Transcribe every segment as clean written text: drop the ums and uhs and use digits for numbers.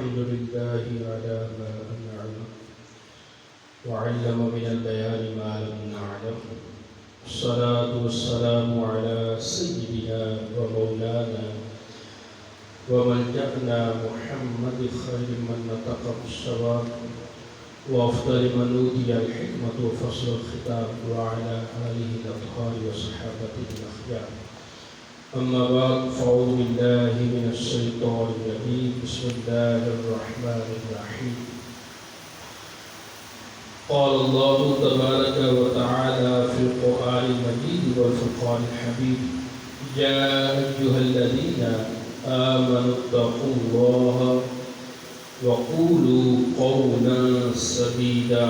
الحمد لله على ما أنعم وعلم من البيان ما لم نعلم. الصلاة والسلام على سيدنا ومولانا وملجأنا محمد خير من نطق بالصواب وأفضل من أوتي الحكمة وفصل الخطاب وعلى آله الأطهار وصحابته الأخيار. أما بعد فأعوذ بالله من الشيطان الرجيم. بسم الله الرحمن الرحيم. قال الله تبارك وتعالى في القرآن المجيد والفرقان الحميد: يا أيها الذين آمنوا اتقوا الله وقولوا قولا سديدا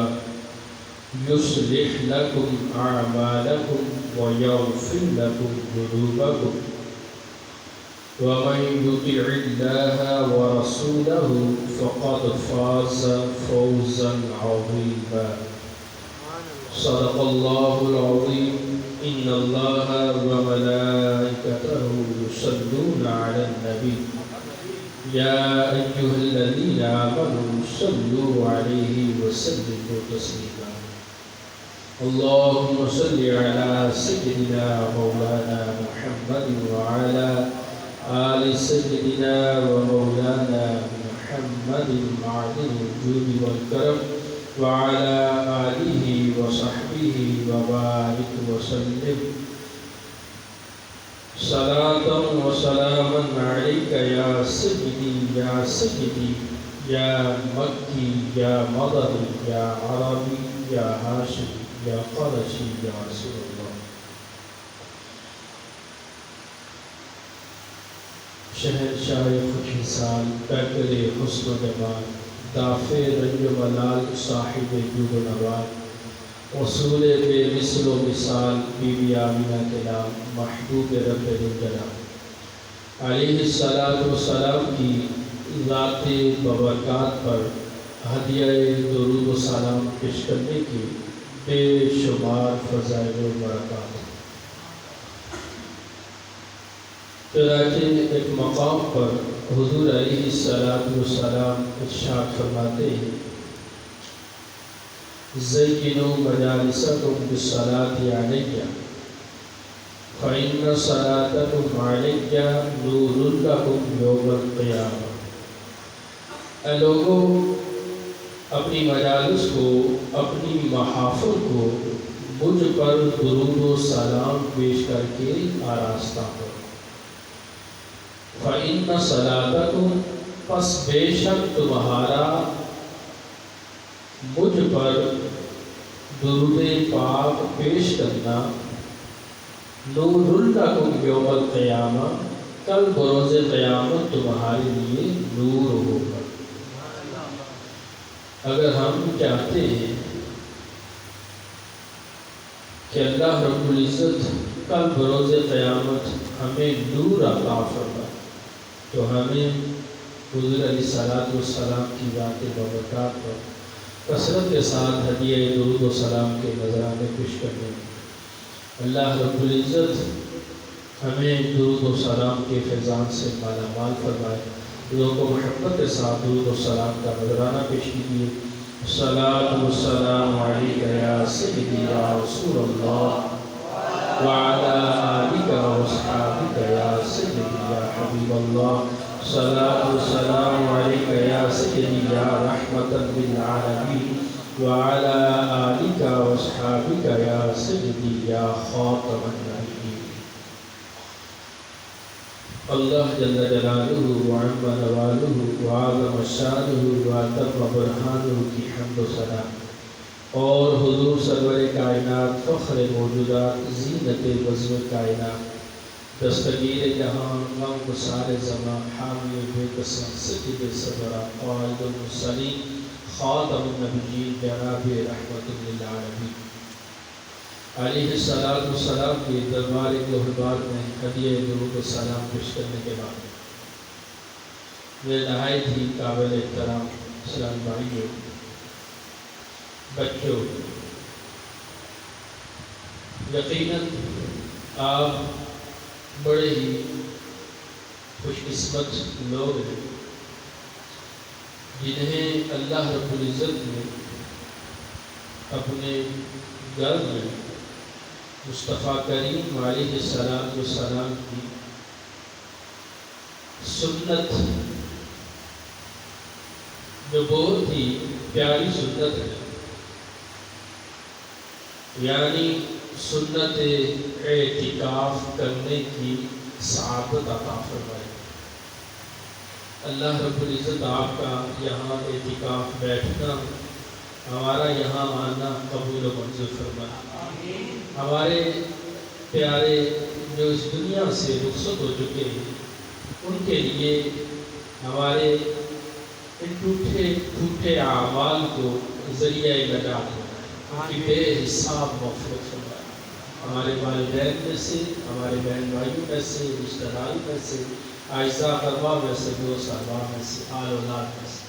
يصلح لكم أعمالكم ويغفر لكم ذنوبكم ومن يطع الله ورسوله فقد فاز فوزا عظيما. صدق الله العظيم. إن الله وملائكته يصلون على النبي يا أيها الذين آمنوا صلوا عليه وسلموا تسليما. اللهم صل على سيدنا مولانا محمد وعلى آل سيدنا ومولانا محمد معدن الجود والكرم وعلى آله وصحبه وبارك وسلم. صلاة وسلاما عليك يا سيدي يا سيدي يا مكي يا مدني يا عربي يا هاشمي يا قرشي يا رسول الله. شہنشاہ خوش حسان پیکر حسن و جمال دافع رنج و ملال صاحب جود و نوال اصول بے مثل و مثال بی بی آمینہ کے نام محبوب رب الجلال علیہ السلام کی ذات ببرکات پر ہدیہ درود و سلام پیش کرنے کی بے شمار فضائل و برکات. چنانچہ ایک مقام پر حضور علیہ السلام ارشاد فرماتے ہیں: زینوا مجالسکم بالصلاۃ علی فإن صلاتکم علی نور لکم یوم القیامہ. اے لوگوں، اپنی مجالس کو، اپنی محافل کو مجھ پر درود و سلام پیش کر کے آراستہ ہو. فَإِنَّ صَلَاتَكُمْ پس بے شک تمہارا مجھ پر درود پاک پیش کرنا نور لکم یوم القیامہ کل بروز قیامت تمہارے لیے نور ہوگا. اگر ہم چاہتے ہیں کہ اللہ رب العزت کل بروز قیامت ہمیں نور عطا فرمائے تو ہمیں حضور علیہ السلام کی ذات ببرکات پر کثرت کے ساتھ ہدیہ درود و سلام کے نذرانے پیش کرنے. اللہ رب العزت ہمیں درود و سلام کے فیضان سے مالا مال فرمائے. لوگوں کو محبت کے ساتھ درود و سلام کا نذرانہ پیش کیجیے. الصلاۃ والسلام علیک یا سیدی یا رسول اللہ وعلی آلک واصحابک یا سیدی یا حبیب اللہ. الصلاۃ والسلام علیک یا سیدی یا رحمۃ للعالمین وعلی آلک واصحابک یا سیدی یا خاتم النبیین. اللہ جل جلالہ وعظم نوالہ وعظم شانہ واتم برہانہ کی حمد و ثنا اور حضور سرور کائنات فخر موجودات زینت بزم کائنات دستگیر جہاں غم گسار زمان حامی بے قسم سید صبرا قائد المرسلین خاتم النبیین جناب رحمت للعالمین علیہ السلام کے دربار گہربار میں ہدیہ درود و سلام پیش کرنے کے بعد میرے نہایت ہی قابل احترام اسلام بھائیوں، بچوں، یقیناً آپ بڑے ہی خوش قسمت لوگ ہیں جنہیں اللہ رب العزت نے اپنے گھر میں مصطفیٰ کریم علیہ السلام کی سنت جو بہت ہی پیاری سنت ہے، یعنی سنت اعتکاف کرنے کی سعادت عطا فرمائے۔ اللہ رب العزت آپ کا یہاں اعتکاف بیٹھنا، ہمارا یہاں آنا قبول و منظور فرمائے۔ ہمارے پیارے جو اس دنیا سے رخصت ہو چکے ہیں، ان کے لیے ہمارے ان ٹوٹے اعمال کو ذریعہ نجات بنائے، ان کی بے حساب مغفرت فرمائے۔ ہمارے والدین میں سے، ہمارے بہن بھائیوں میں سے، رشتہ داروں میں سے، اعزاء اقربا میں سے، دوست احباب میں سے، آل اولاد میں سے،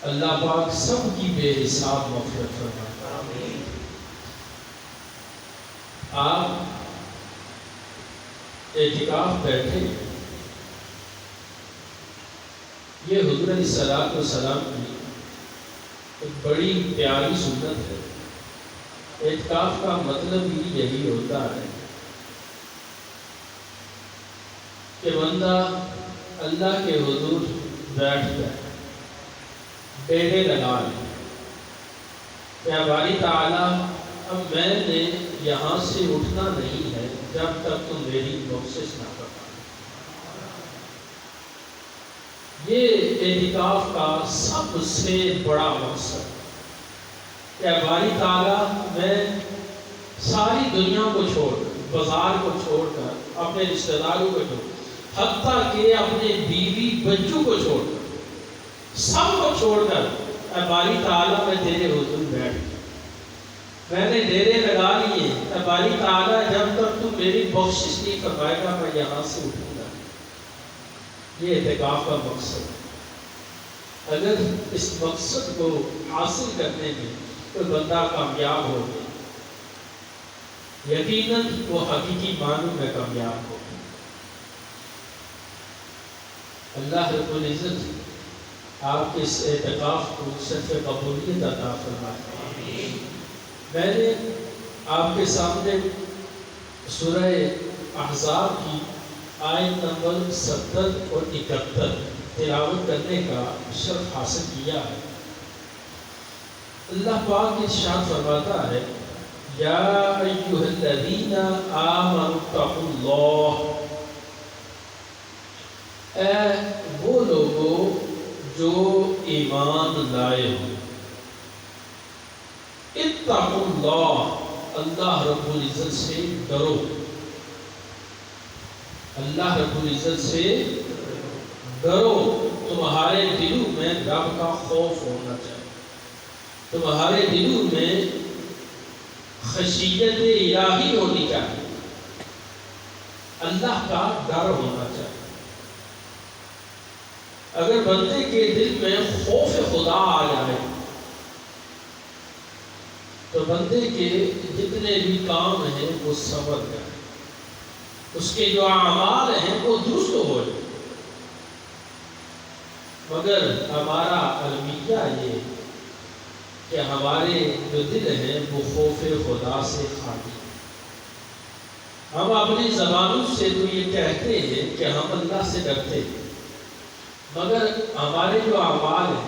اللہ پاک سب کی بے حساب مغفرت فرمائے۔ آپ اعتکاف بیٹھے، یہ حضور علیہ السلام کی ایک بڑی پیاری سنت ہے۔ اعتکاف کا مطلب ہی یہی ہوتا ہے کہ بندہ اللہ کے حضور بیٹھ جائے، ڈیرے لگا لے کہ باری تعالیٰ اب میں نے یہاں سے اٹھنا نہیں ہے جب تک تم میری بخشش نہ کرتا۔ یہ اعتکاف کا سب سے بڑا مقصد کہ باری تعالیٰ میں ساری دنیا کو چھوڑ کر، بازار کو چھوڑ کر، اپنے رشتہ داروں کو چھوڑ کر، حتیٰ کہ اپنے بیوی بچوں کو چھوڑ کر، سب کو چھوڑ کر، اے باری تعالیٰ میں تیرے حضور بیٹھ گیا، میں نے ڈیرے لگا لیے، اے باری تعالیٰ جب تک تو میری بخشش نہیں فرمائے گا میں یہاں سے اٹھوں گا۔ یہ اعتکاف کا مقصد ہے۔ اگر اس مقصد کو حاصل کرنے میں کوئی بندہ کامیاب ہو گیا، یقیناً وہ حقیقی معنوں میں کامیاب ہو گیا۔ اللہ رب العزت آپ کے اس اعتکاف کو صرف قبولیت عطا فرمائے۔ میں نے آپ کے سامنے سورہ احزاب کی آیت نمبر 70 اور 71 تلاوت کرنے کا شرف حاصل کیا ہے۔ اللہ پاک ارشاد فرماتا ہے، یا ایھا الذین آمنوا اتقوا اللہ، اے وہ لوگوں جو ایمان لائے ہو، اتقوا اللہ، اللہ رب العزت سے ڈرو، اللہ رب العزت سے ڈرو۔ تمہارے دلوں میں رب کا خوف ہونا چاہیے، تمہارے دلوں میں خشیت الہی ہونی چاہیے، اللہ کا ڈر ہونا چاہیے۔ اگر بندے کے دل میں خوف خدا آ جائے تو بندے کے جتنے بھی کام ہیں وہ سنور جائیں، اس کے جو اعمال ہیں وہ درست ہو جائیں۔ مگر ہمارا المیہ یہ کہ ہمارے جو دل ہیں وہ خوف خدا سے خالی۔ ہم اپنی زبانوں سے تو یہ کہتے ہیں کہ ہم اللہ سے ڈرتے ہیں، مگر ہمارے جو اعمال ہیں،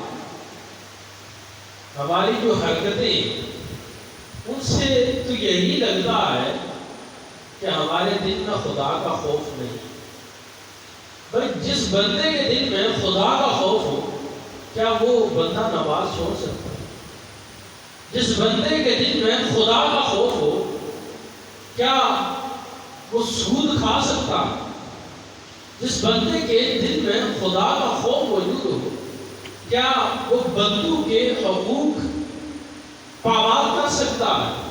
ہماری جو حرکتیں، ان سے تو یہی لگتا ہے کہ ہمارے دل میں خدا کا خوف نہیں۔ بھائی جس بندے کے دل میں خدا کا خوف ہو، کیا وہ بندہ نماز چھوڑ سکتا ہے؟ جس بندے کے دل میں خدا کا خوف ہو، کیا وہ سود کھا سکتا ہے؟ جس بندے کے دل میں خدا کا خوف موجود ہو، کیا وہ بندوں کے حقوق پامال کر سکتا ہے؟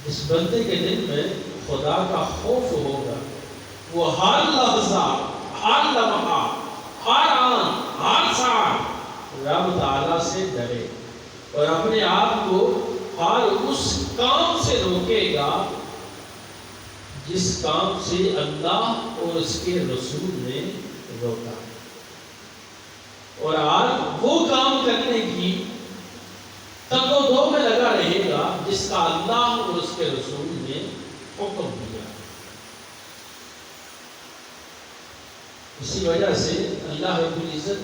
جس بندے کے دل میں خدا کا خوف ہوگا، وہ ہر لحظہ، ہر لمحہ، ہر آن، ہر ساعت رب تعالیٰ سے ڈرے اور اپنے آپ کو ہر اس کام سے روکے گا جس کام سے اللہ اور اس کے رسول نے روکا، اور آج وہ کام کرنے کی تگ و دو میں لگا رہے گا جس کا اللہ اور اس کے رسول نے حکم دیا۔ اسی وجہ سے اللہ رب العزت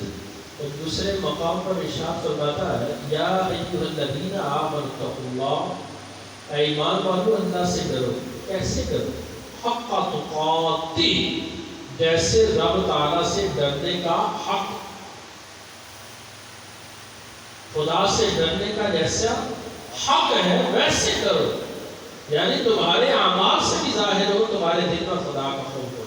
اور دوسرے مقام پر ارشاد فرماتا ہے، یا ایھا الذین آمنوا اتقوا اللہ، اے ایمان والو اللہ سے ڈرو۔ کیسے ڈرو؟ حق تقاتی، جیسے رب تعالیٰ سے ڈرنے کا حق، خدا سے ڈرنے کا جیسا حق ہے ویسے ڈرو، یعنی تمہارے اعمال سے بھی ظاہر ہو تمہارے دل میں خدا کا خوف ہو،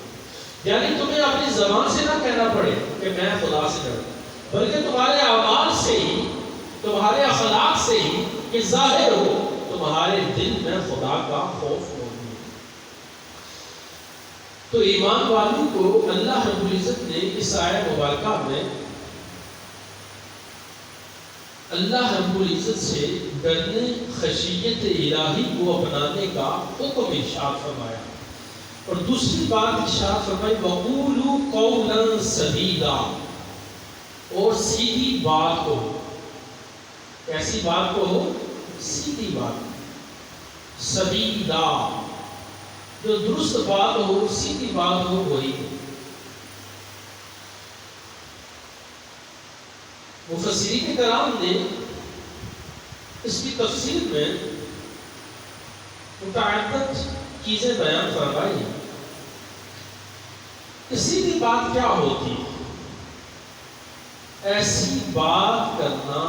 یعنی تمہیں اپنی زبان سے نہ کہنا پڑے کہ میں خدا سے ڈرتا، بلکہ تمہارے اعمال سے ہی، تمہارے اخلاق سے ہی کہ ظاہر ہو تمہارے دل میں خدا کا خوف ہو۔ تو ایمان والوں کو اللہ رب العزت نے اس آیت مبارکہ میں اللہ رب العزت سے ڈرنے، خشیت الہی کو اپنانے کا حکم ارشاد فرمایا، اور دوسری بات ارشاد فرمائی وَقُولُوا قَوْلًا سَدِيدًا، اور سیدھی بات کو، کیسی بات کو ہو؟ سیدھی بات، سدیدہ، جو درست بات ہو، سیدھی بات ہو، وہی ہو۔ مفسرین کرام نے اس کی تفسیر میں متعدد چیزیں بیان فرمائی ہیں کہ سیدھی بات کیا ہوتی ہے؟ ایسی بات کرنا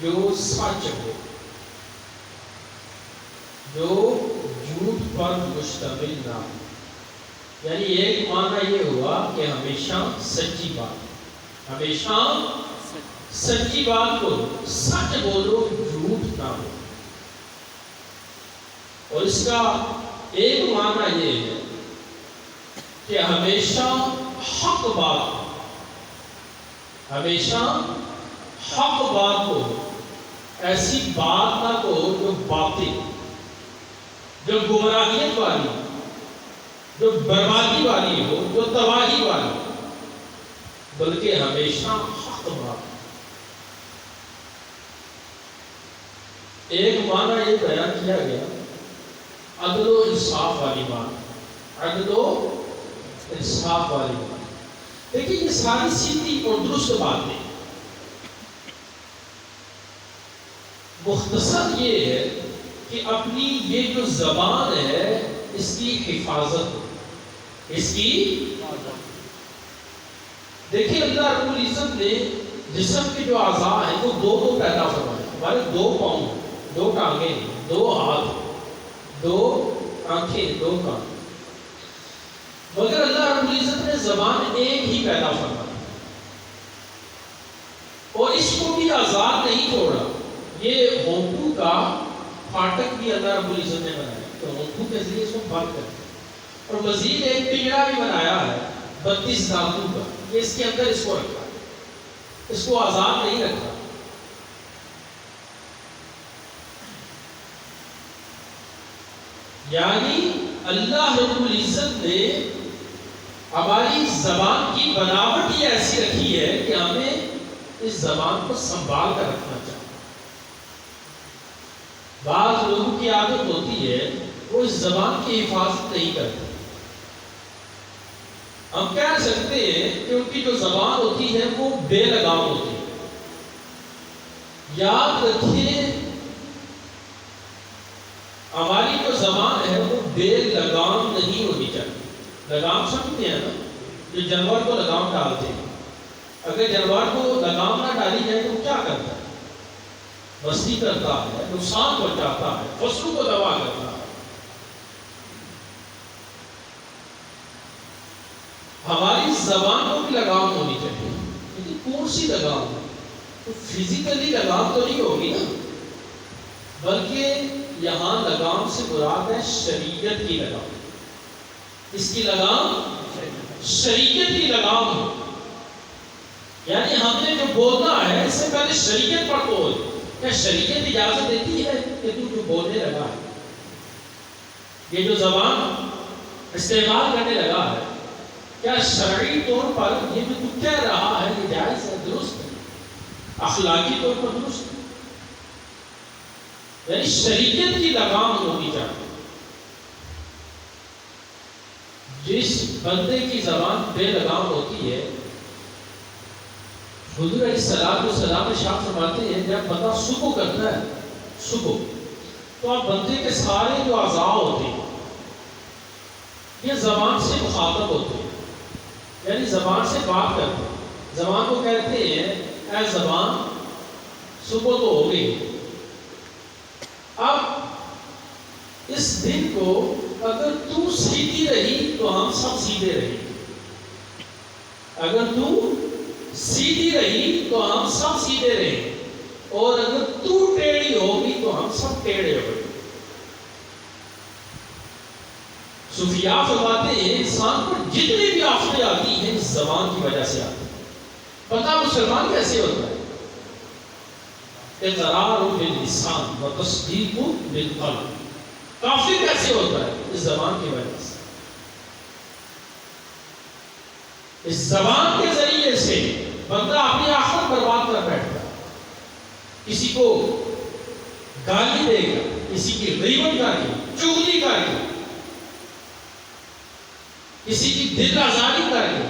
جو سچ ہو، جو جھوٹ پر مشتمل نہ ہو، یعنی ایک معنی یہ ہوا کہ ہمیشہ سچی بات، ہمیشہ سچی بات بولو، سچ بولو، جھوٹ نہ ہو۔ اور اس کا ایک معنی یہ ہے کہ ہمیشہ حق بات، ہمیشہ حق بات ہو، ایسی بات نہ کہو جو باطل، جو گمراہیت والی، جو بربادی والی ہو، جو تباہی والی، بلکہ ہمیشہ حق بات۔ ایک معنی یہ بیان کیا گیا عدل و انصاف والی بات، عدل و انصاف والی بات۔ دیکھیں یہ ساری سیدھی اور درست باتیں، مختصر یہ ہے کہ اپنی یہ جو زبان ہے اس کی حفاظت ہو، اس کی دیکھیں اللہ رب العزت نے جسم کے جو اعضاء ہیں وہ دو پیدا فرمائے، ہمارے 2 پاؤں، 2 ٹانگیں، 2 ہاتھ، 2 آنکھیں، 2 کان، مگر اللہ رب العزت نے زبان ایک ہی پیدا فرمائی اور اس کو بھی آزاد نہیں چھوڑا۔ یہ ہونٹوں کا پھاٹک بھی اللہ رب العزت نے بنایا تو ہونٹوں کے ذریعے اس کو بند کرتے، اور مزید ایک پنجرا بھی بنایا ہے 32 دانتوں کا، یہ اس کے اندر اس کو رکھا ہے، اس کو آزاد نہیں رکھا۔ یعنی اللہ رب العزت نے ہماری زبان کی بناوٹ ہی ایسی رکھی ہے کہ ہمیں اس زبان کو سنبھال کر رکھنا چاہیے۔ بعض لوگوں کی عادت ہوتی ہے وہ اس زبان کی حفاظت نہیں کرتے۔ ہم کہہ سکتے ہیں کہ ان کی جو زبان ہوتی ہے وہ بے لگام ہوتی ہے۔ یاد رکھیے ہماری جو زبان ہے وہ بے لگام نہیں ہونی چاہیے۔ لگام سمجھتے ہیں نا، جو جانور کو لگام ڈالتے ہیں، اگر جانور کو لگام نہ ڈالی جائے تو کیا کرتا ہے؟ مستی کرتا ہے، نقصان پہنچاتا ہے، فصلوں کو تباہ کرتا ہے۔ ہماری زبان کو بھی لگام ہونی چاہیے، لیکن کون سی لگام ہے؟ تو فزیکلی لگام تو نہیں ہوگی نا، بلکہ یہاں لگام سے مراد ہے شریعت کی لگام۔ اس کی لگام شریعت کی لگام ہو، یعنی ہم نے جو بولنا ہے اس سے پہلے شریعت پر بول۔ کیا شریعت اجازت دیتی ہے کہ تو جو بولنے لگا ہے؟ یہ جو زبان استعمال کرنے لگا ہے، کیا شرعی طور پر یہ جو تو کہہ رہا ہے یہ جائز ہے، درست ہے، اخلاقی طور پر درست ہے؟ یعنی شریعت کی لگام ہونی چاہیے. جس بندے کی زبان بے لگام ہوتی ہے، حضور علیہ السلام ارشاد فرماتے ہیں جب بندہ سکو کرتا ہے، سکو، تو آپ بندے کے سارے جو اعضاء ہوتے ہیں یہ زبان سے مخاطب ہوتے ہیں، یعنی زبان سے بات کرتے ہیں. زبان کو کہتے ہیں اے زبان سکو تو ہو گئی. اب اس دن کو اگر تو سیدھی رہی تو ہم سب سیدھے رہے، اگر تو سیدھی رہی تو ہم سب سیدھے رہے، اور اگر تو ٹیڑھی ہوگی تو ہم سب ٹیڑھے ہو گئے. صوفیاء فرماتے ہیں انسان پر جتنی بھی آفتیں آتی ہیں اس زبان کی وجہ سے آتی ہیں. پتہ مسلمان کیسے ہوتا ہے؟ اقرار باللسان و تصدیق بالقلب. کافر کیسے ہوتا ہے؟ اس زبان کی وجہ سے. اس زبان کے ذریعے سے بندہ اپنی آخرت برباد کر بیٹھتا ہے. کسی کو گالی دے گا، کسی کی غیبت کر کے، چغلی کر کے، کسی کی دل آزاری کر کے،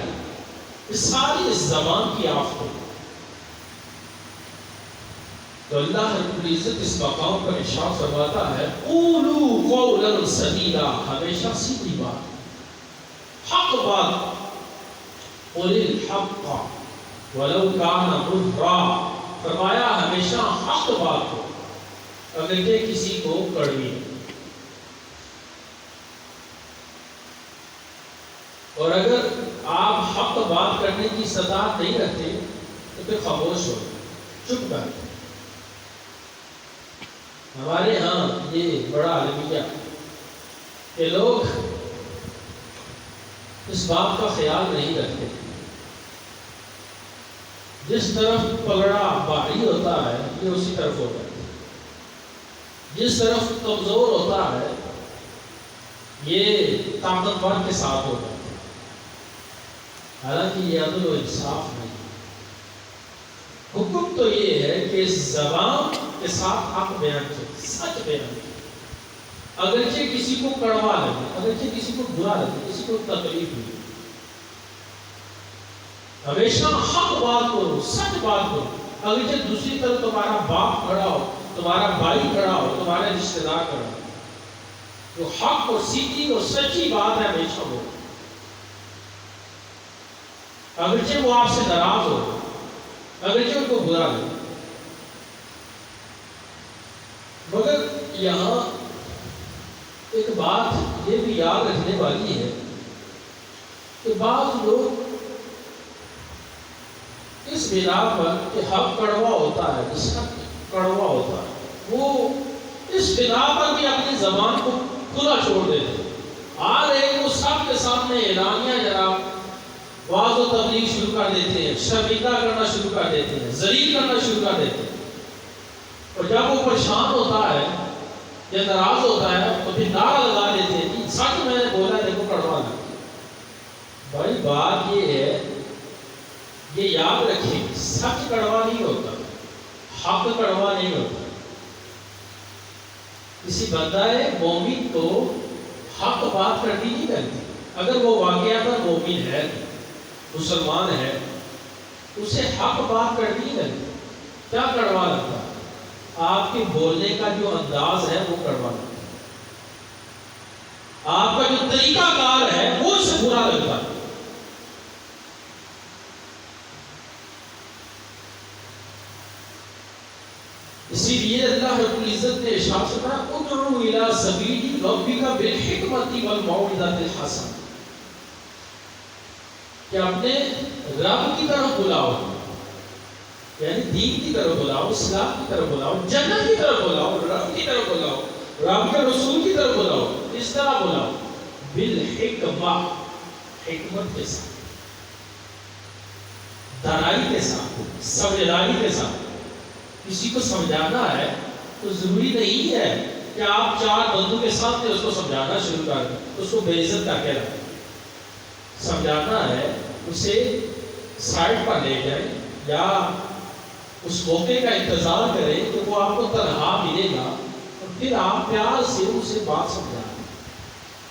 اس ساری اس زبان کی آفت ہے. تو اللہ رب العزت اس مقام پر ارشاد فرماتا ہے قولوا قولا سدیدا، ہمیشہ سیدھی بات، حق بات. قل الحق ولو کان مرا، فرمایا ہمیشہ حق بات ہو اگر کہ کسی کو کڑوی ہے. اور اگر آپ حق بات کرنے کی استطاعت نہیں رکھتے تو پھر خاموش ہو، چپ کر. ہمارے ہاں یہ بڑا المیہ کہ لوگ اس بات کا خیال نہیں رکھتے. جس طرف پگڑا بھاری ہوتا ہے یہ اسی طرف ہوتا ہے، جس طرف کمزور ہوتا ہے یہ طاقتور کے ساتھ ہوتا ہے. حالانکہ یہ عدل و انصاف نہیں. حکم تو یہ ہے کہ اس زبان کے ساتھ حق بیان کرے، سچ بیان کرے، اگرچہ کسی کو کڑوا لگے، اگرچہ کسی کو برا لگے، کسی کو تکلیف ہوئی، ہمیشہ حق بات کرو، سچ بات کرو. اگرچہ دوسری طرف تمہارا باپ کھڑا ہو، تمہارا بھائی کھڑا ہو، تمہارے رشتہ دار کھڑا ہو، جو حق اور سیدھی اور سچی بات ہے ہمیشہ ہو. اگرچہ وہ آپ سے ناراض ہو، اگرچہ ان کو برا لگے. مگر یہاں ایک بات یہ بھی یاد رکھنے والی ہے کہ بعض لوگ اس بنا پر کہ حق کڑوا ہوتا ہے، جس کا کڑوا ہوتا ہے، وہ اس بنا پر بھی اپنی زبان کو کھلا چھوڑ دیتے ہیں. آ رہے وہ سب کے سامنے اعلانیہ جناب واعظ و تبلیغ شروع کر دیتے ہیں، شرمندہ کرنا شروع کر دیتے ہیں، ذلیل کرنا شروع کر دیتے ہیں. اور جب وہ پریشان ہوتا ہے یا ناراض ہوتا ہے تو پھر نعرہ لگا دیتے ہیں کہ سچ میں نے بولا ہے، دیکھو کڑوا لگا. بھائی بات یہ ہے، یہ یاد رکھیں، سچ کڑوا نہیں ہوتا، حق کڑوا نہیں ہوتا. کسی بندہ مومن کو حق بات کرنی نہیں کرتی. اگر وہ واقعات مومن ہے، مسلمان ہے، اسے حق بات کرنی نہیں کرتی. کیا کڑوا لگتا ہے؟ آپ کے بولنے کا جو انداز ہے وہ کڑوا لگتا ہے، آپ کا جو طریقہ کار ہے وہ اس سے برا لگتا ہے. اسی لیے اللہ رب العزت نے ارشاد فرمایا ادعو الی سبیل ربک بالحکمۃ والموعظۃ الحسنہ، کہ اپنے رب کی طرف بلاؤ، یعنی دین کی طرف بلاؤ، اسلام کی طرف بلاؤ، جنت کی طرف بلاؤ، رب کی طرف بلاؤ، رب کے رسول کی طرف بلاؤ. اس طرح بلاؤ بالحکمہ، حکمت کے ساتھ، دانائی کے ساتھ، سمجھداری کے ساتھ. کسی کو سمجھانا ہے تو ضروری نہیں ہے کہ کہ آپ 4 بندوں کے سامنے اس کو سمجھانا شروع کر دیں، اس کو بے عزت کر کے رکھیں. سمجھانا ہے اسے سائڈ پر لے جائیں یا اس موقع کا انتظار کریں کہ وہ آپ کو تنہا ملے گا اور پھر آپ پیار سے اسے بات سمجھائیں.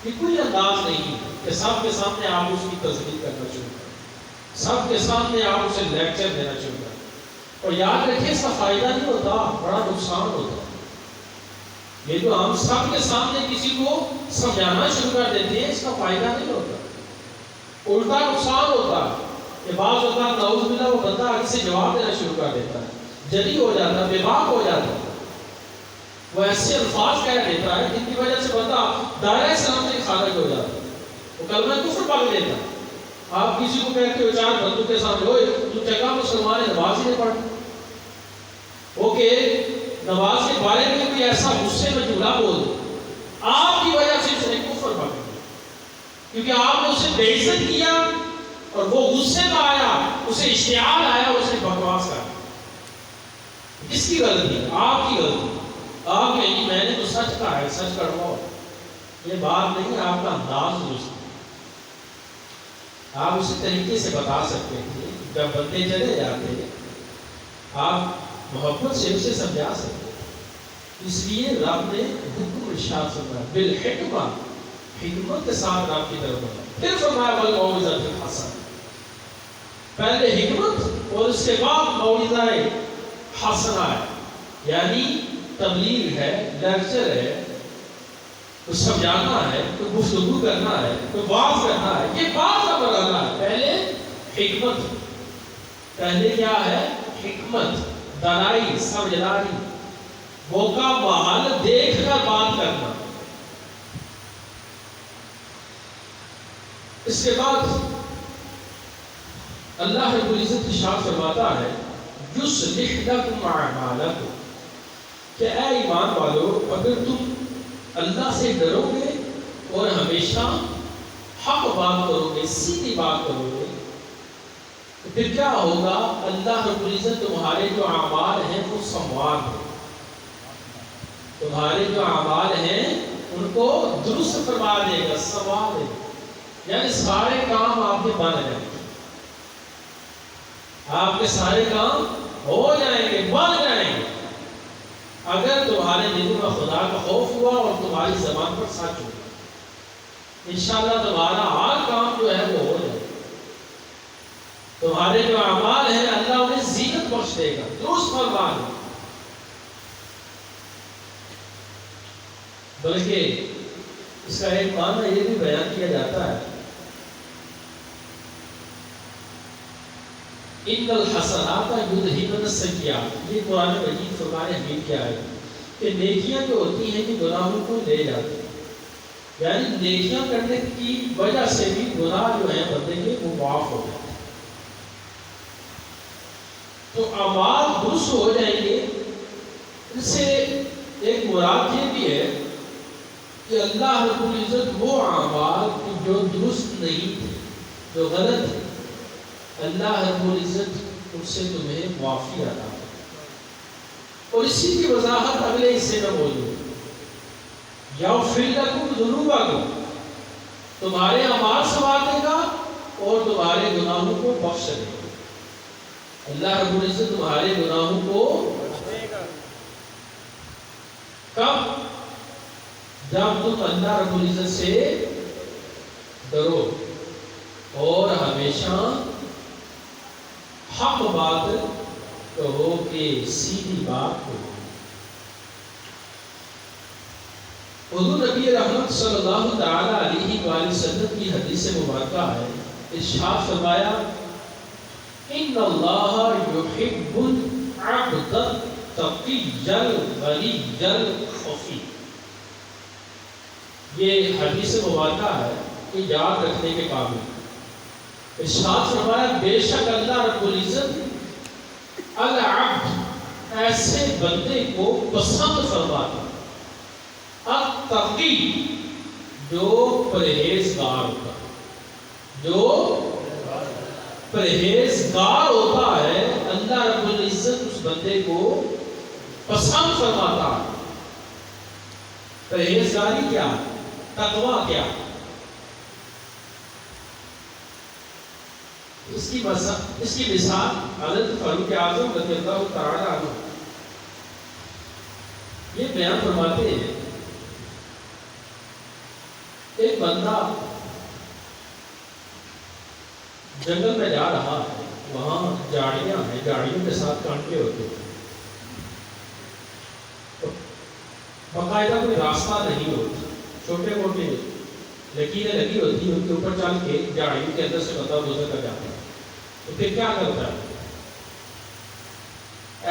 یہ کوئی انداز نہیں ہے کہ سب کے سامنے آپ اس کی تذکیر کرنا شروع کریں، سب کے سامنے آپ اسے لیکچر دینا شروع کریں. اور یاد رکھیں اس کا فائدہ نہیں ہوتا، بڑا نقصان ہوتا ہے. یہ جو ہم سب کے سامنے کسی کو سمجھانا شروع کر دیتے ہیں اس کا فائدہ نہیں ہوتا، الٹا نقصان ہوتا ہے کہ بعض اوقات نعوذ باللہ وہ بندہ آگے سے جواب دینا شروع کر دیتا ہے، جلی ہو جاتا ہے، بے باک ہو جاتا ہے، وہ ایسے الفاظ کہہ دیتا ہے جن کی وجہ سے بندہ دائرہ اسلام سے خارج ہو جاتا ہے، وہ کلمہ کفر پڑھ لیتا ہے. آپ کسی کو کہتے ہو 4 بندوں کے سامنے، ہوئے تو چنگا مسلمان ہے، نماز ہی نہیں پڑھتا. اوکے، نماز کے بارے میں کوئی ایسا غصے میں جملہ بول دو، آپ کی وجہ سے اس نے کفر پڑھ لیا، کیونکہ آپ نے اسے بے عزت کیا اور وہ غصے میں آیا، اسے اشتعال آیا، اسے بکواس کر. کس کی غلطی ہے؟ آپ کی غلطی. آپ کہیں گے میں نے تو سچ کہا ہے، سچ کرواؤ. یہ بات نہیں، آپ کا انداز درست ہے. آپ اسی طریقے سے بتا سکتے تھے. جب بندے چلے جاتے آپ محبت سے اسے سمجھا سکتے. اس لیے رب نے حکم ارشاد فرمایا بالحکمہ، حکمت کے ساتھ رب کی طرف بڑھا. پھر فرمایا والموعظۃ الحسنہ. پہلے حکمت اور اس کے بعد موعظہ حسنہ ہے، یعنی تبلیغ ہے، لیکچر ہے، تو سمجھانا ہے، تو گفتگو کرنا ہے، تو بات کرنا ہے. یہ بات کا مرحلہ ہے. پہلے حکمت، پہلے کیا ہے؟ حکمت، دانائی، سمجھداری، موقع محل دیکھ کر بات کرنا. اس کے بعد اللہ رب العزت ارشاد فرماتا ہے یصلح لکم اعمالکم، کہ اے ایمان والو اگر تم اللہ سے ڈرو گے اور ہمیشہ حق بات کرو گے، سیدھی بات کرو گے، تو پھر کیا ہوگا؟ اللہ رب العزت تمہارے جو اعمال ہیں وہ سموار ہیں، تمہارے جو اعمال ہیں ان کو درست فرما دے گا، سنوار دے گا. یعنی سارے کام آپ کے بن جائیں گے، آپ کے سارے کام ہو جائیں گے، بن جائیں گے، اگر تمہارے دلوں میں خدا کا خوف ہوا اور تمہاری زبان پر سچ ہوا. انشاءاللہ تمہارا ہر کام جو ہے وہ ہو جائے گا. تمہارے جو اعمال ہیں اللہ انہیں زینت بخش دے گا، درست فرما دے گا. بلکہ اس کا ایک معنی یہ بھی بیان کیا جاتا ہے ان الحسنات یذہبن السیئات. یہ قرآن مجید فرمان حمید کیا ہے کہ نیکیاں جو ہوتی ہیں یہ گناہوں کو لے جاتی ہیں، یعنی نیکیاں کرنے کی وجہ سے بھی گناہ جو ہیں بندے کے وہ معاف ہو جاتے ہیں. تو اعمال درست ہو جائیں گے. اس سے ایک مراد یہ بھی ہے کہ اللہ رب العزت وہ اعمال جو درست نہیں تھے، جو غلط تھے، اللہ رب العزت ان سے تمہیں معافی عطا کرے. اور اسی کی وضاحت اگلے حصے میں موجود ہے. یغفر لکم ذنوبکم، تمہارے اعمال سنوار دے گا اور تمہارے گناہوں کو بخش دے گا. اللہ رب العزت تمہارے گناہوں کو کب؟ جب تم اللہ رب العزت سے ڈرو اور ہمیشہ حق بات کہو کہ سیدھی بات کہو. حضور نبی رحمت صلی اللہ تعالی علیہ وآلہ وسلم کی حدیث مبارکہ ہے، ارشاد فرمایا ان اللہ یحب العبد التقی الغنی الخفی. یہ حدیث مبارکہ ہے کہ یاد رکھنے کے قابل. ارشاد فرمایا بے شک اللہ رب العزت العبد ایسے بندے کو پسند فرماتا، التقی جو پرہیزگار ہوتا ہے، جو پرہیزگار ہوتا ہے اللہ رب العزت اس بندے کو پسند فرماتا ہے. پرہیزگاری کیا ہے؟ تقویٰ کیا ہے؟ اس کی مثال حضرت فاروق اعظم رضی اللہ تعالی عنہ یہ بیان فرماتے ہیں، ایک بندہ جنگل میں جا رہا ہے، وہاں جھاڑیاں ہیں، جھاڑیوں کے ساتھ کانٹے ہوتے ہیں، باقاعدہ کوئی راستہ نہیں ہوتا، چھوٹے موٹے لکیریں لگی ہوتی ہیں، ان کے اوپر چل کے جھاڑیوں کے اندر سے بندہ گزر کر جاتا ہے۔ تو پھر کیا کرتا ہے؟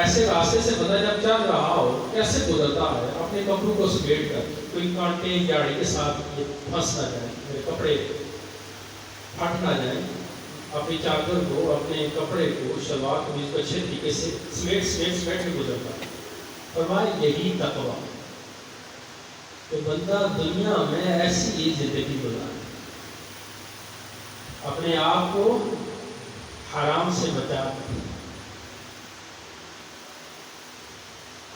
ایسے راستے سے بندہ جب چل رہا ہو کیسے گزرتا ہے؟ اپنے کپڑوں کو سمیٹ کر، کوئی کانٹے جھاڑی کے ساتھ پھنس نہ جائے، میرے کپڑے پھٹ نہ جائیں، اپنی چادر کو، اپنے کپڑے کو، شلوار کو اس کو اچھے طریقے سے سمیٹ کے گزرتا ہے۔ فرمایا یہی تقویٰ کہ بندہ دنیا میں ایسی ہی زندگی گزارے، اپنے آپ کو حرام سے بچا،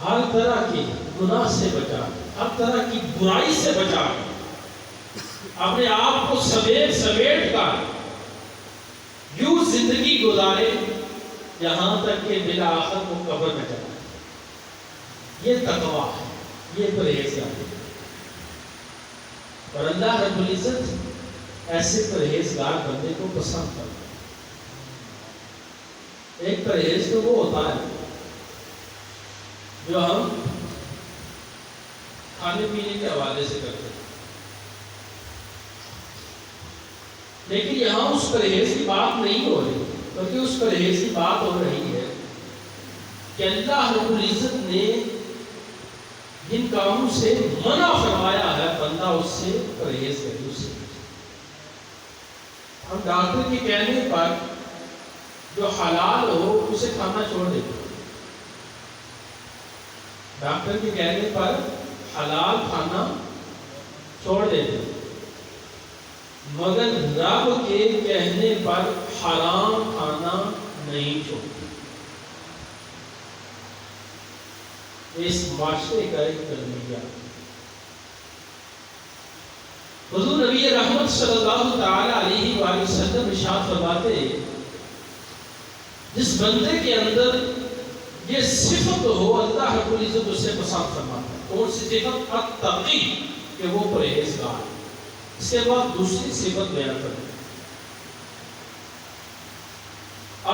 ہر طرح کی گناہ سے بچا، ہر طرح کی برائی سے بچا، اپنے آپ کو سمیٹ کر یوں زندگی گزارے یہاں تک کہ بالآخر وہ قبر میں جائے۔ یہ تقویٰ ہے، یہ پرہیزگاری ہے، اور اللہ رب العزت ایسے پرہیزگار بندے کو پسند کرتا ہے۔ ایک پرہیز تو وہ ہوتا ہے جو ہم کھانے پینے کے حوالے سے کرتے ہیں، لیکن یہاں اس پرہیز کی بات نہیں ہو رہی، بلکہ اس پرہیز کی بات ہو رہی ہے کہ اللہ رب العزت نے جن کاموں سے منع فرمایا ہے بندہ اس سے پرہیز کرے، اس سے ہم ڈاکٹر کے کہنے پر جو حلال ہو اسے کھانا چھوڑ دیتے، ڈاکٹر کے کہنے پر حلال کھانا چھوڑ دیتے، مگر رب کے کہنے پر حرام کھانا نہیں چھوڑتے۔ اس معاشرے کا ایک تنمیہ حضور نبی رحمت صلی اللہ تعالی علیہ وآلہ وسلم ارشاد فرماتے ہیں، جس بندے کے اندر یہ صفت ہو اللہ رب العزت اسے پسند فرماتا ہے۔ کون سی صفت؟ التقی، کہ وہ پرہیزگار۔ اس کے بعد دوسری صفت بیان کرتے ہیں،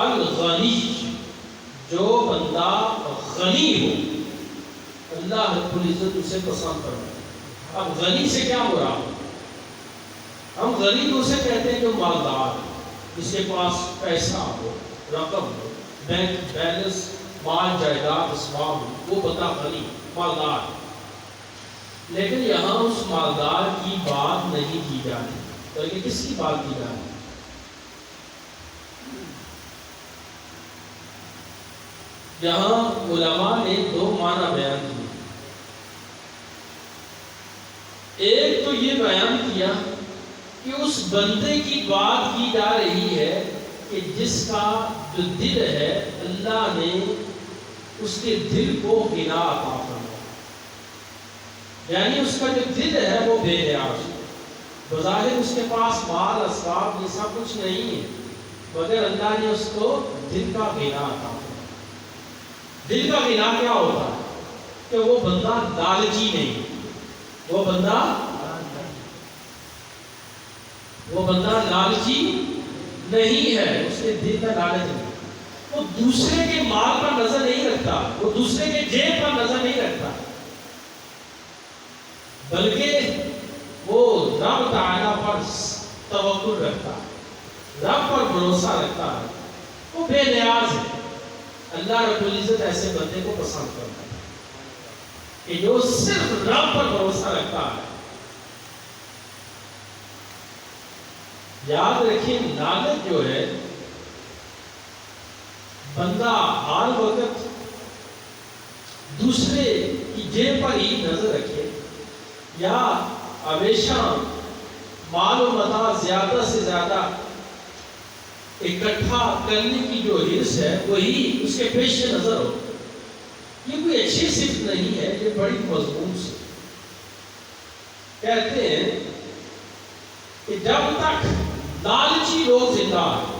الغنی، جو بندہ غنی ہو اللہ رب العزت اسے پسند فرماتا ہے۔ اب غنی سے کیا ہو رہا؟ ہم غنی تو اسے کہتے ہیں جو مالدار، جس کے پاس پیسہ ہو، رقم ہو، بینک بیلنس، مال جائیداد اسباب ہو، وہ بندہ غنی، مالدار۔ لیکن یہاں اس مالدار کی بات نہیں کی جا رہی، بلکہ کس کی بات کی جا رہی؟ یہاں علماء نے دو معنی بیان کیے۔ ایک تو یہ بیان کیا کہ اس بندے کی بات کی جا رہی ہے کہ جس کا جو دل ہے اللہ نے اس کے دل کو غنا عطا فرمایا، یعنی اس کا جو دل ہے وہ بے نیاز، بظاہر اس کے پاس مال اسباب یہ سب کچھ نہیں ہے، مگر اللہ نے اس کو دل کا غنا عطا فرمایا۔ دل کا غنا کیا ہوتا ہے؟ کہ وہ بندہ لالچی نہیں، وہ بندہ لالچی نہیں ہے، اس کے دل کا لالچ نہیں، وہ دوسرے کے مال پر نظر نہیں رکھتا، وہ دوسرے کے جیب پر نظر نہیں رکھتا، بلکہ وہ رب تعالیٰ پر توکل رکھتا ہے، رب پر بھروسہ رکھتا ہے، وہ بے نیاز ہے۔ اللہ رب العزت ایسے بندے کو پسند کرتا ہے کہ جو صرف رب پر بھروسہ رکھتا ہے۔ یاد رکھیں، لالچ جو ہے، بندہ ہر وقت دوسرے کی جیب پر ہی نظر رکھے، یا ہمیشہ مال و متاع زیادہ سے زیادہ اکٹھا کرنے کی جو حرص ہے وہی اس کے پیش نظر ہو، یہ کوئی اچھی صفت نہیں ہے، یہ بڑی مضمون سے۔ کہتے ہیں کہ جب تک لالچی لوگ زندہ ہیں،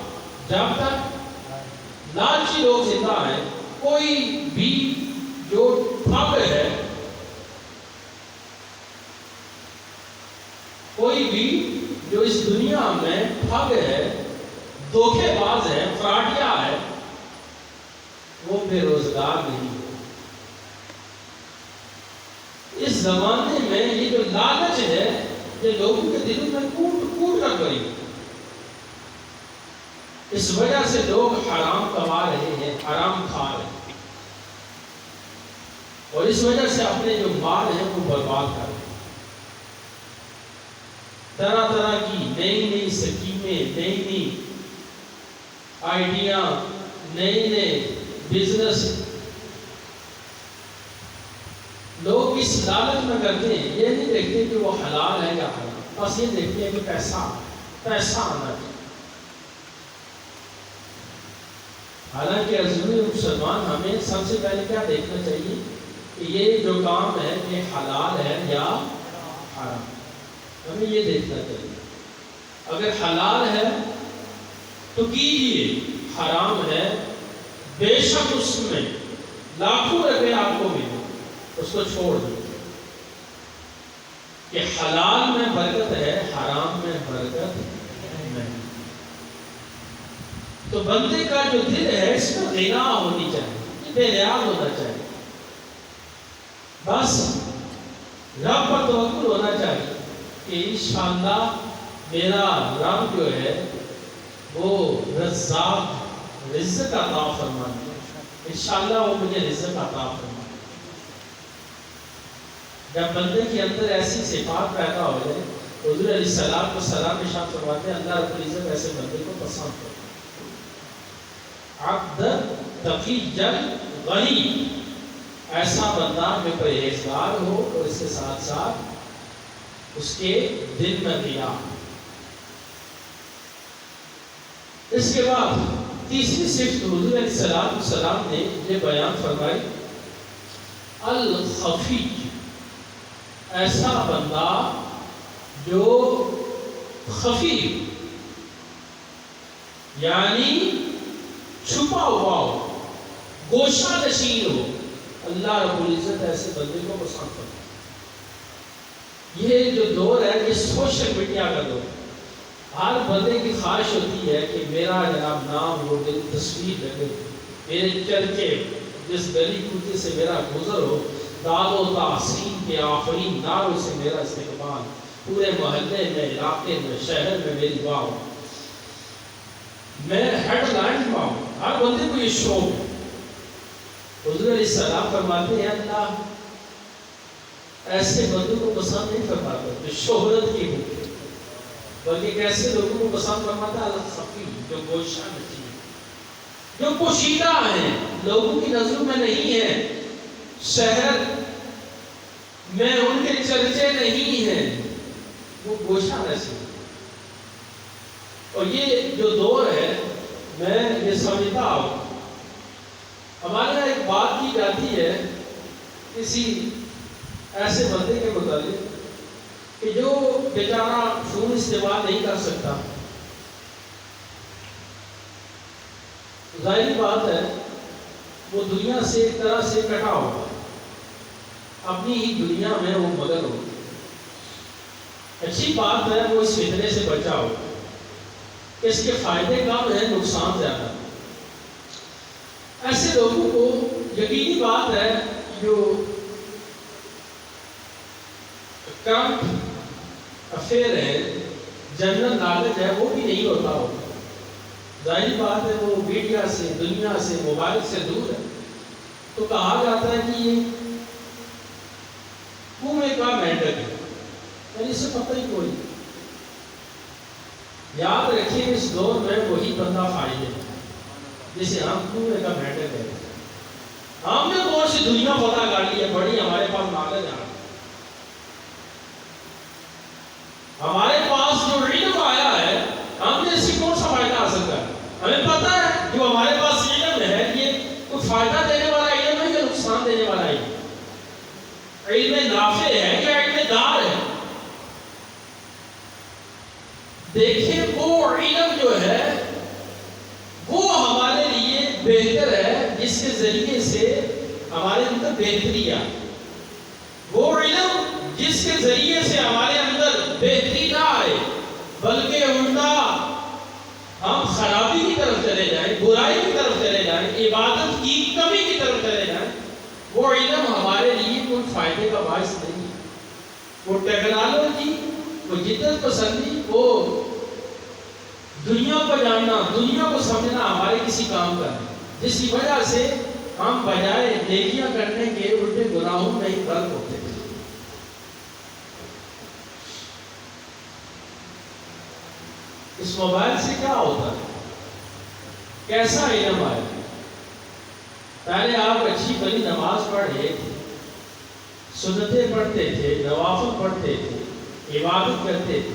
جب تک لالچی لوگ زندہ ہیں، کوئی بھی جو ٹھگ ہے، کوئی بھی جو اس دنیا میں ٹھگ ہے، دھوکے باز ہے، فراڈیا ہے، وہ بے روزگار نہیں ہے۔ اس زمانے میں یہ جو لالچ ہے یہ لوگوں کے دلوں میں کوٹ کر گئی، اس وجہ سے لوگ حرام کما رہے ہیں، حرام کھا رہے ہیں، اور اس وجہ سے اپنے جو مال ہیں وہ برباد کر رہے ہیں۔ طرح طرح کی نئی نئی اسکیمیں، نئی نئی آئیڈیا، نئے نئے بزنس لوگ اس لالچ میں کرتے ہیں، یہ نہیں دیکھتے کہ وہ حلال ہے یا حرام، بس یہ دیکھتے ہیں کہ پیسہ آنا چاہیے۔ حالانکہ عزیزِ مسلمان ہمیں سب سے پہلے کیا دیکھنا چاہیے کہ یہ جو کام ہے یہ حلال ہے یا حرام، ہمیں یہ دیکھنا چاہیے۔ اگر حلال ہے تو کیجیے، حرام ہے بے شک اس میں لاکھوں روپے آپ کو ملے، اس کو چھوڑ دیجیے۔ کہ حلال میں برکت ہے، حرام میں برکت نہیں۔ تو بندے کا جو دل ہے اس میں غنا ہونی چاہیے، بے نیاز ہونا چاہیے، بس رب پر توکل ہونا چاہیے کہ انشاءاللہ میرا رب جو ہے وہ رزاق، رزق عطا فرمائے، انشاءاللہ وہ مجھے رزق عطا فرمائے۔ جب بندے کے اندر ایسی صفات پیدا ہو جائے، حضور علیہ السلام کو سلام ارشاد فرماتے ہیں اللہ رب العزت ایسے بندے کو پسند کرتا ہے۔ عبد تقی غنی، ایسا بندہ جو پرہیزگار ہو اور اس کے ساتھ ساتھ اس کے دل میں غنا۔ اس کے بعد تیسری صفت حضور علیہ السلام نے یہ بیان فرمائی، الخفی، ایسا بندہ جو خفی یعنی چھپا ہوا ہو، گوشہ نشین ہو، اللہ رب العزت ایسے بندے کو پسند کرتا ہے۔ یہ جو دور ہے یہ سوشل میڈیا کا دور ہے، ہر بندے کی خواہش ہوتی ہے کہ میرا جناب نام ہو، میری تصویر لگے، میرے چرچے، جس گلی کوچے سے میرا گزر ہو، داد و تحسین کے آفرین ناروں سے میرا استقبال، پورے محلے میں، علاقے میں، شہر میں میری واہ ہو، میں ہیڈ لائن میں ہوں۔ ہر بندے کو یہ شوق ہے۔ حضور علیہ السلام فرماتے ہیں اللہ ایسے بندوں کو پسند نہیں فرماتا جو شہرت کی ہو، بلکہ کیسے لوگوں کو پسند فرماتا ہے الخفی، جو گوشہ نشین، جو پوشیدہ ہیں، لوگوں کی نظروں میں نہیں ہے، شہر میں ان کے چرچے نہیں ہیں، وہ گوشہ نشین۔ اور یہ جو دور ہے میں یہ سمجھتا ہوں، ہمارے یہاں ایک بات کی جاتی ہے کسی ایسے بندے کے متعلق کہ جو بیچارہ فون استعمال نہیں کر سکتا، ظاہری بات ہے وہ دنیا سے ایک طرح سے کٹا ہوا، اپنی ہی دنیا میں وہ مگن ہو۔ اچھی بات ہے وہ اس فتنے سے بچا ہو کہ اس کے فائدے کم ہیں، نقصان زیادہ ہے۔ ایسے لوگوں کو یقینی بات ہے جو کرنٹ افیئر ہے، جنرل نالج ہے، وہ بھی نہیں ہوتا ہوگا۔ ظاہری بات ہے وہ میڈیا سے، دنیا سے، موبائل سے دور ہے، تو کہا جاتا ہے کہ یہ کنویں کا مینڈک ہے، یعنی اسے پتہ ہی کوئی۔ یاد رکھیں اس دور میں وہی بندہ فائدے ہے جسے ہم کنویں کا مینڈک ہے۔ ہم نے بہت سی دنیا پتہ کر لی ہے، بڑی ہمارے پاس نالج ہے، ہمارے پاس جو علم آیا ہے ہم نے اس سے کون سا فائدہ حاصل کر، ہمیں پتہ ہے جو ہمارے پاس علم ہے یہ کوئی فائدہ دینے والا علم ہے یا نقصان دینے والا علم، علم نافع ہے یا علم دار ہے۔ دیکھیں وہ علم جو ہے وہ ہمارے لیے بہتر ہے، جس کے ذریعے سے ہمارے اندر بہتری آئے۔ وہ علم جس کے ذریعے سے ہمارے اندر بہتری نہ آئے بلکہ الٹا ہم خرابی کی طرف چلے جائیں، برائی کی طرف چلے جائیں، عبادت کی کمی کی طرف چلے جائیں، وہ علم ہمارے لیے کوئی فائدے کا باعث نہیں ہے۔ وہ ٹیکنالوجی، وہ جدت پسندی، وہ دنیا کو جاننا، دنیا کو سمجھنا ہمارے کسی کام کا نہیں، جس کی وجہ سے ہم بجائے نیکیاں کرنے کے الٹے گناہوں میں ہی غرق ہوتے ہیں۔ اس موبائل سے کیا ہوتا ہے؟ کیسا علم آیا؟ پہلے آپ اچھی بڑی نماز پڑھ رہے تھے، سنتیں پڑھتے تھے، نوافل پڑھتے تھے، عبادت کرتے تھے۔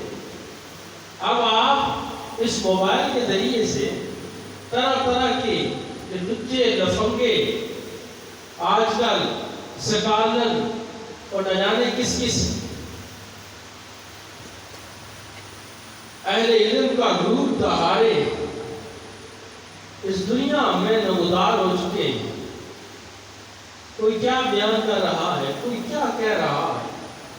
اب آپ اس موبائل کے ذریعے سے طرح طرح کے لچے لفنگے، آج کل سکالر اور نہ جانے کس کس اہل علم کا گروپ دہاڑے اس دنیا میں نمودار ہو چکے ہیں۔ کوئی کیا بیان کر رہا ہے، کوئی کیا کہہ رہا ہے،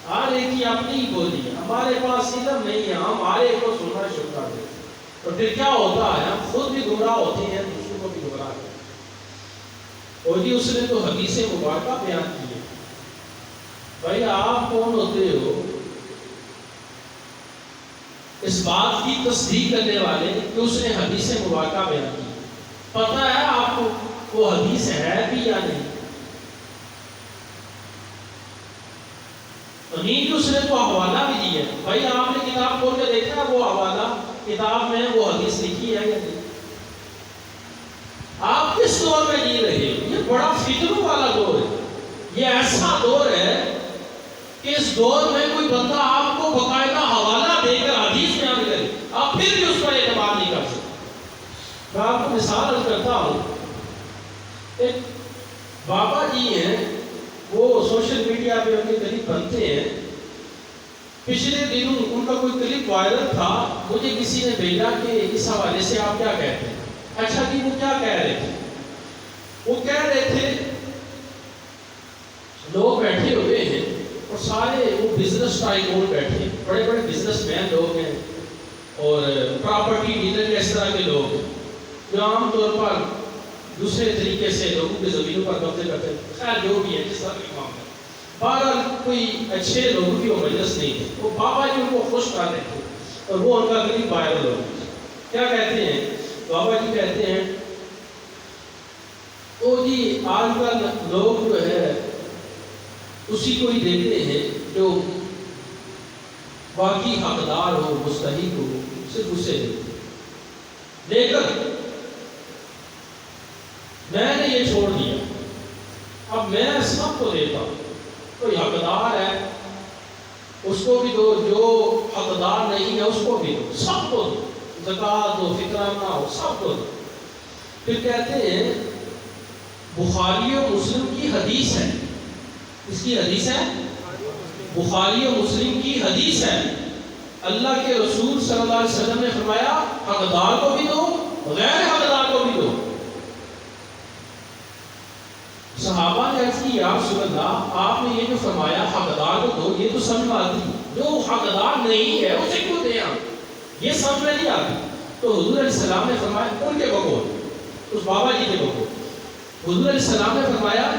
ہر ایک کی اپنی بولی ہے۔ ہمارے پاس علم نہیں ہے، ہم ہر ایک کو سننا شروع کر دیتے ہیں، اور پھر کیا ہوتا ہے، ہم خود بھی گمراہ ہوتے ہیں، دوسروں کو بھی گمراہ کرتے ہیں۔ اور جی اس نے تو حدیث مبارکہ بیان کی ہے۔ بھائی آپ کون ہوتے ہو اس بات کی تصدیق کرنے والے کہ اس نے حدیث مبارکہ بیان کی؟ پتہ ہے آپ کو وہ حدیث ہے بھی یا نہیں؟ نہیں، اس نے تو حوالہ بھی دیا ہے۔ بھائی آپ نے کتاب کھول کے دیکھا ہے وہ حوالہ کتاب میں وہ حدیث لکھی ہے یا نہیں؟ آپ کس دور میں جی رہے ہو؟ یہ بڑا فتنوں والا دور ہے۔ یہ ایسا دور ہے کہ اس دور میں کوئی بندہ آپ کو باقاعدہ حوالہ دے کر حدیث بیان کرے، آپ پھر بھی اس پر اعتماد نہیں کر سکتے۔ میں آپ کو مثال کرتا ہوں، ایک بابا جی ہیں، وہ سوشل میڈیا پہ ان کے کلپ بنتے ہیں۔ پچھلے دنوں ان کا کوئی کلپ وائرل تھا، مجھے کسی نے بھیجا کہ اس حوالے سے آپ کیا کہتے ہیں؟ اچھا جی، وہ کیا کہہ رہے تھے؟ وہ کہہ رہے تھے لوگ بیٹھے ہوئے ہیں اور سارے وہ بزنس ٹائکون بیٹھے ہیں، بڑے بڑے بزنس مین لوگ ہیں اور پراپرٹی ڈیلر اس طرح کے لوگ ہیں جو عام طور پر دوسرے طریقے سے لوگوں کے زمینوں پر قبضے کرتے ہیں۔ خیر جو بھی ہے، جس طرح کے کام ہے، بہرحال کوئی اچھے لوگوں کی وہ مجلس نہیں تھی۔ وہ بابا جی ان کو خوش کر رہے تھے اور وہ ان کا کلپ وائرل ہو گیا۔ کیا کہتے ہیں بابا جی؟ کہتے ہیں او جی آج کل لوگ جو ہے اسی کو ہی دیتے ہیں جو باقی حقدار ہو، مستحق ہو، صرف اسے دیتے ہیں۔ لیکن میں نے یہ چھوڑ دیا، اب میں سب کو دیتا ہوں۔ کوئی حقدار ہے اس کو بھی دو، جو حقدار نہیں ہے اس کو بھی دو، سب کو دو، زکوٰۃ دو، فطرانہ ہو، سب کو دو۔ پھر کہتے ہیں بخاری و مسلم کی حدیث ہے، اس کی حدیث ہے، بخاری و مسلم کی حدیث ہے، اللہ کے رسول صلی اللہ علیہ وسلم نے فرمایا حقدار کو بھی دو، غیر حقدار کو بھی دو۔ صحابہ نے عرض کی یا رسول اللہ، آپ نے یہ جو فرمایا حقدار کو دو، یہ تو سمجھ میں آتی، جو حقدار نہیں ہے اسے کیوں دیں آپ؟ یہ سمجھ میں نہیں آتی۔ تو حضور علیہ السلام نے فرمایا ان کے بقول، اس بابا جی کے بقول، حضور علیہ السلام نے فرمایا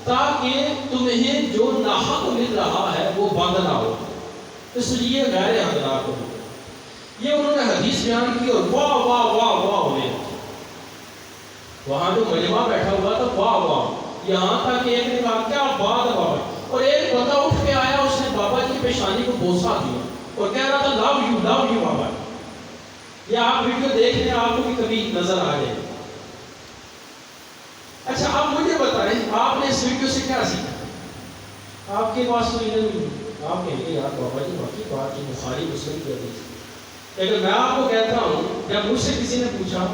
تاکہ تمہیں جو ناحق مل رہا ہے وہ بند نہ ہو، اس لیے غیر حقدار کو دو۔ یہ انہوں نے حدیث بیان کی اور واہ واہ واہ واہ ہوئے، وہاں جو مجمع بیٹھا ہوا تھا واہ واہ، یہاں تک ایک نے کہا کیا بات ہے بابا، اور ایک بندہ اٹھ کے آیا، اس نے بابا جی پیشانی کو بوسہ دیا اور کہہ رہا تھا لو یو بابا۔ یہ آپ ویڈیو دیکھ لیں، آپ کو بھی کبھی نظر آ جائے۔ اچھا اب مجھے بتائیں آپ نے اس ویڈیو سے کیا سیکھا؟ آپ کے پاس تو علم نہیں، آپ کہیں گے یار بابا جی واقعی بات جو بخاری مسلم کی حدیث ہے۔ لیکن میں آپ کو کہتا ہوں، جب مجھ سے کسی نے پوچھا،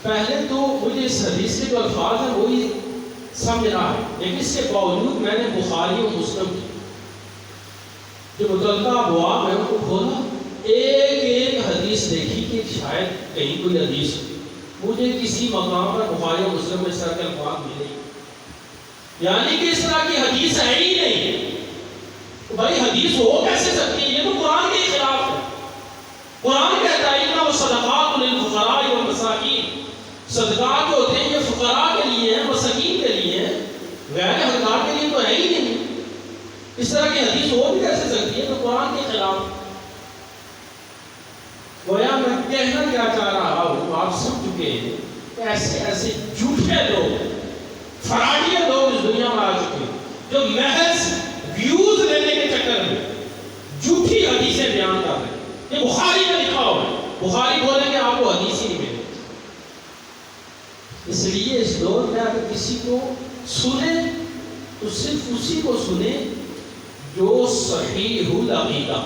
پہلے تو مجھے اس حدیث کے جو الفاظ ہیں وہی سمجھ رہا ہے، لیکن اس کے باوجود میں نے بخاری و مسلم کی جو متعلقہ ابواب ہیں ان کو کھولا، ایک ایک حدیث دیکھی کہ شاید کہیں کوئی حدیث مجھے کسی مقام پر بخاری و مسلم میں اس طرح کے الفاظ ملے، یعنی کہ اس طرح کی حدیث ہے ہی نہیں. تو بھائی حدیث ہو کیسے سکتی ہے؟ یہ تو قرآن کے خلاف ہے. قرآن کہتا ہے انما الصدقات للفقراء والمساکین، صدقات جو ہوتے ہیں یہ فقراء کے لیے ہیں، مساکین کے لیے ہیں، غیر حقدار کے لیے تو ہے ہی نہیں. اس طرح کی حدیث ہو بھی کیسے سکتی ہے؟ تو قرآن کے خلاف. گویا میں کہنا کیا چاہ رہا ہوں، آپ سمجھ چکے ہیں کہ ایسے ایسے جھوٹے لوگ، فراڈی لوگ اس دنیا میں آ چکے ہیں جو محض ویوز لینے کے چکر میں جھوٹی حدیثیں بیان کر رہے ہیں. یہ بخاری میں لکھا ہوا ہے، بخاری بولیں گے آپ کو حدیث ہی نہیں ملے. اس لیے اس دور میں اگر کسی کو سنیں تو صرف اسی کو سنیں جو صحیح العقیدہ،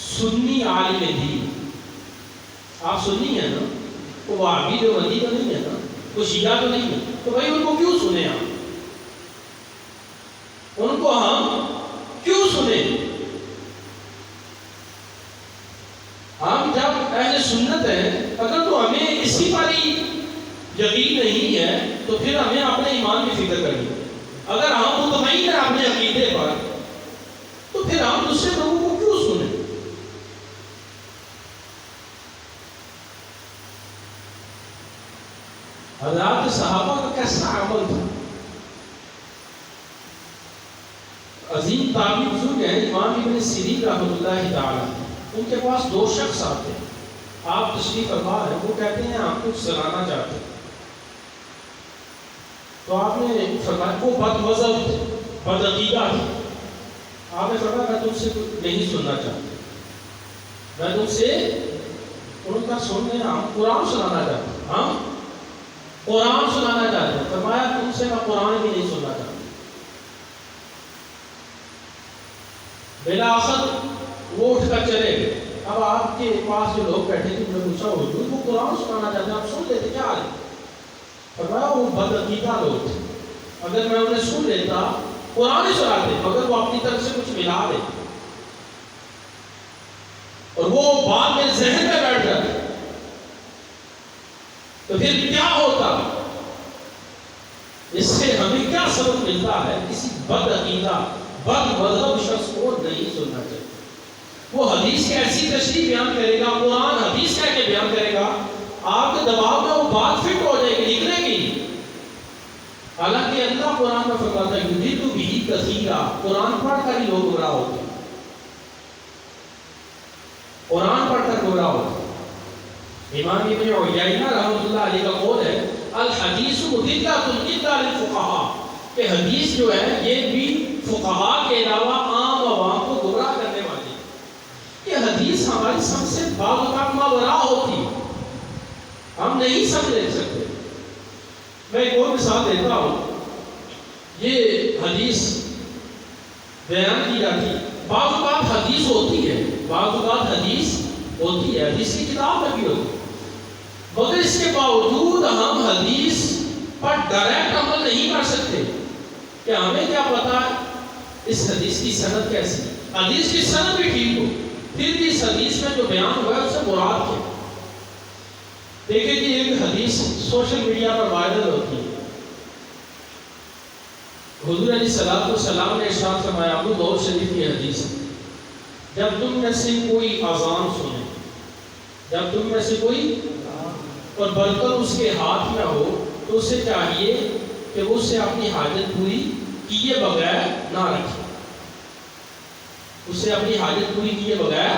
سنی عالم دین. آپ سنی ہیں نا، وہ وہابی دیوبندی تو نہیں ہے نا، وہ شیعہ تو نہیں ہے، تو بھائی ان کو کیوں سنیں آپ؟ ان کو ہم کیوں سنیں؟ ہم جب اہل سنت ہیں، اگر تو ہمیں اسی پر ہی یقین نہیں ہے تو پھر ہمیں اپنے ایمان کی فکر کرنی ہے. اگر ہم مطمئن ہیں اپنے عقیدے پر تو پھر ہم دوسرے لوگوں کو کیوں سنیں؟ حضرات صحابہ کا کیسا عمل تھا؟ عظیم تابعی بزرگ ہیں امام ابن سیرین رحمۃ اللہ تعالی، ان کے پاس دو شخص آتے ہیں، آپ تشریف فرما ہے، وہ کہتے ہیں ہم کچھ سنانا چاہتے ہیں. تو آپ نے فرمایا، وہ بد مذہب بد عقیدہ تھے، آپ نے فرمایا میں تم سے نہیں سننا چاہتا، میں تم سے ان کا سننے، ہم قرآن سنانا چاہتے ہیں، ہم قرآن سنانا چاہتے ہیں. فرمایا تم سے میں قرآن بھی نہیں سننا چاہتا. بلاخر وہ اٹھ کر چلے گئے. اب آپ کے پاس جو لوگ بیٹھے تھے انہوں نے پوچھا حضور وہ قرآن سنانا چاہتے ہیں، آپ سن لیتے کیا حال ہے؟ فرمایا وہ بد عقیدہ لوگ تھے، اگر میں انہیں سن لیتا قرآن ہی سناتے مگر وہ اپنی طرف سے کچھ ملا دے اور وہ بات میرے ذہن میں بیٹھ جاتی تو پھر کیا ہوتا؟ اس سے ہمیں کیا سبق ملتا ہے؟ کسی بد عقیدہ بد مذہب شخص کو نہیں سننا چاہیے. وہ حدیث کی ایسی تشریح بیان کرے گا، قرآن حدیث کہہ کے بیان کرے گا، آپ کے دماغ میں وہ بات فٹ ہو جائے گی، نکلے گی. حالانکہ اللہ قرآن میں فرماتا ہے یضل بہ کثیرا، قرآن پڑھ کر ہی لوگ گمراہ ہوتے ہیں، قرآن پڑھ کر گمراہ ہوتے ہیں. امام ابن عیینہ رحمۃ اللہ علیہ کا قول ہے الحدیث مضلۃ الا للفقہاء، کہ حدیث جو ہے یہ بھی فقہاء کے علاوہ عام عوام کو گمراہ کرنے والی ہے. یہ حدیث ہماری سب سے بعض اوقات ماورا ہوتی ہے، ہم نہیں سمجھ سکتے. میں ایک اور مثال دیتا ہوں. یہ حدیث بیان کی جاتی ہے، بعض اوقات حدیث ہوتی ہے، بعض اوقات حدیث ہوتی ہے، حدیث کی کتاب میں بھی ہوتی ہے، مگر اس کے باوجود ہم حدیث پر ڈائریکٹ عمل نہیں کر سکتے کہ ہمیں کیا پتا اس حدیث کی سند کیسی ہے. حدیث کی سند بھی ٹھیک ہو، پھر بھی اس حدیث میں جو بیان ہوا ہے اس سے مراد کیا؟ دیکھیں کہ ایک حدیث سوشل میڈیا پر وائرل ہوتی ہے. حضور علیہ الصلوۃ والسلام نے ارشاد فرمایا، ابو داؤد شریف کی حدیث ہے، جب تم میں سے کوئی اذان سنے، جب تم میں سے کوئی اور برتن اس کے ہاتھ میں ہو تو اسے چاہیے کہ وہ اسے اپنی حاجت پوری کیے بغیر نہ رکھے، اسے اپنی حاجت پوری کیے بغیر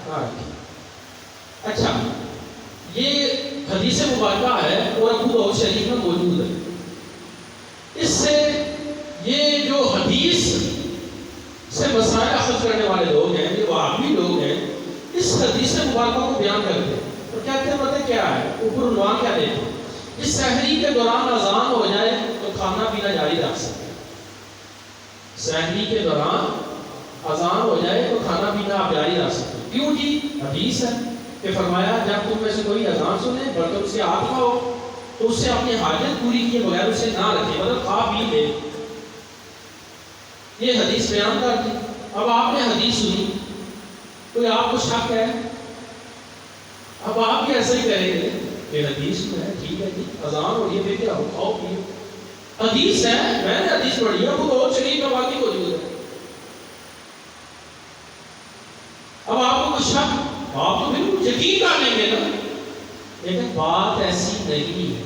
نہ رکھے. اچھا، یہ حدیث مبارکہ ہے اور ابو داؤد شریف میں موجود ہے. اس سے یہ جو حدیث سے مسائل اخذ کرنے والے لوگ ہیں، یہ وہابی لوگ ہیں، اس حدیث مبارکہ کو بیان کرتے ہیں اور کہتے ہیں پتہ کیا ہے؟ اوپر عنوان کیا دیتے ہیں؟ اس سحری کے دوران اذان ہو جائے تو کھانا پینا جاری رکھ سکتے ہیں. سحری کے دوران اذان ہو جائے تو کھانا پینا آپ جاری رکھ سکتے ہیں. کیوں جی؟ حدیث ہے کہ فرمایا جب تم میں سے کوئی اذان سنے برتن سے ہاتھ میں ہو تو اس سے اپنی حاجت پوری کیے بغیر اسے نہ رکھے، مطلب کھا پی لے. یہ حدیث بیان کر دی. اب آپ نے حدیث سنی، کوئی آپ کو شک ہے؟ اب آپ بھی ایسا ہی کریں گے کہ حدیث میں ہے، ٹھیک ہے جی اذان ہو رہی ہے، پھر کیا ہو، کھاؤ پیو، حدیث ہے، میں نے حدیث پڑھی ہے، وہ بہت شریف کا باقی موجود ہے. اب آپ کو کچھ شک، آپ تو بالکل یقین کر لیں گے نا، لیکن بات ایسی نہیں ہے،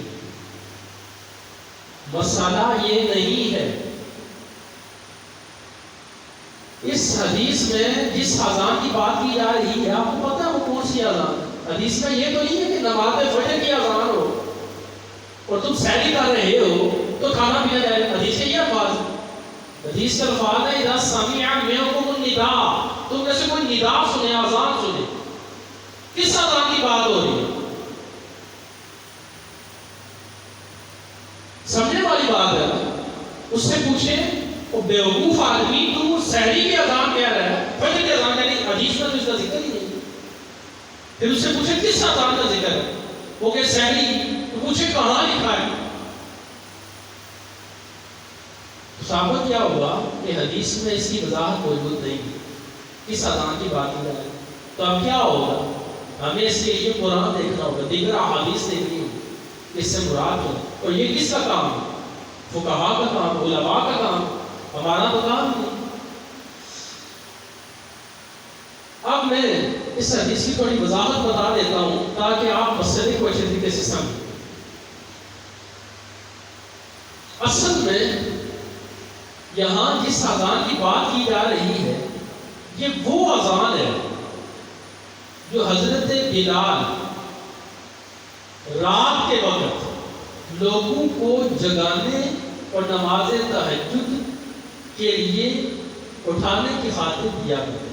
مسئلہ یہ نہیں ہے. اس حدیث میں جس اذان کی بات کی جا رہی ہے، آپ کو پتہ ہے وہ کون سی اذان؟ حدیث میں یہ تو نہیں ہے کہ نماز فجر کی اذان ہو اور تم سحری کر رہے ہو تو کھانا پینا جائے. حدیث کے یہ الفاظ، حدیث کا الفاظ ہے اذا سمع منکم النداء، تم میں سے کوئی ندا سنے، اذان سنے. کس اذان کی بات ہو رہی ہے؟ سمجھنے والی بات ہے. اس سے پوچھیں وہ بیوقوف آدمی، تم سحری کی اذان کہہ رہا ہے، فجر کی اذان یعنی حدیث میں تو اس کا ذکر ہی نہیں. پھر اس سے پوچھیں کس اذان کا ذکر ہے؟ وہ کہ سحری. تو پوچھیں کہاں لکھا ہے؟ ثابت کیا ہوا کہ حدیث میں اس کی وضاحت موجود نہیں ہے، کس اذان کی بات کی جائے. تو اب کیا ہوگا؟ ہمیں اس کے لیے قرآن دیکھنا ہوگا، دیگر احادیث دیکھنی ہوگی اس سے مراد ہے. اور یہ کس کا کام ہے؟ فقہاء کا کام، علماء کا کام، ہمارا تو کام نہیں. اب میں اس حدیث کی تھوڑی وضاحت بتا دیتا ہوں تاکہ آپ مسئلے کو اچھے طریقے سے سمجھیں. اصل میں یہاں جس اذان کی بات کی جا رہی ہے یہ وہ اذان ہے جو حضرت بلال رات کے وقت لوگوں کو جگانے اور نماز تہجد کے لیے اٹھانے کی خاطر دیا کرتے.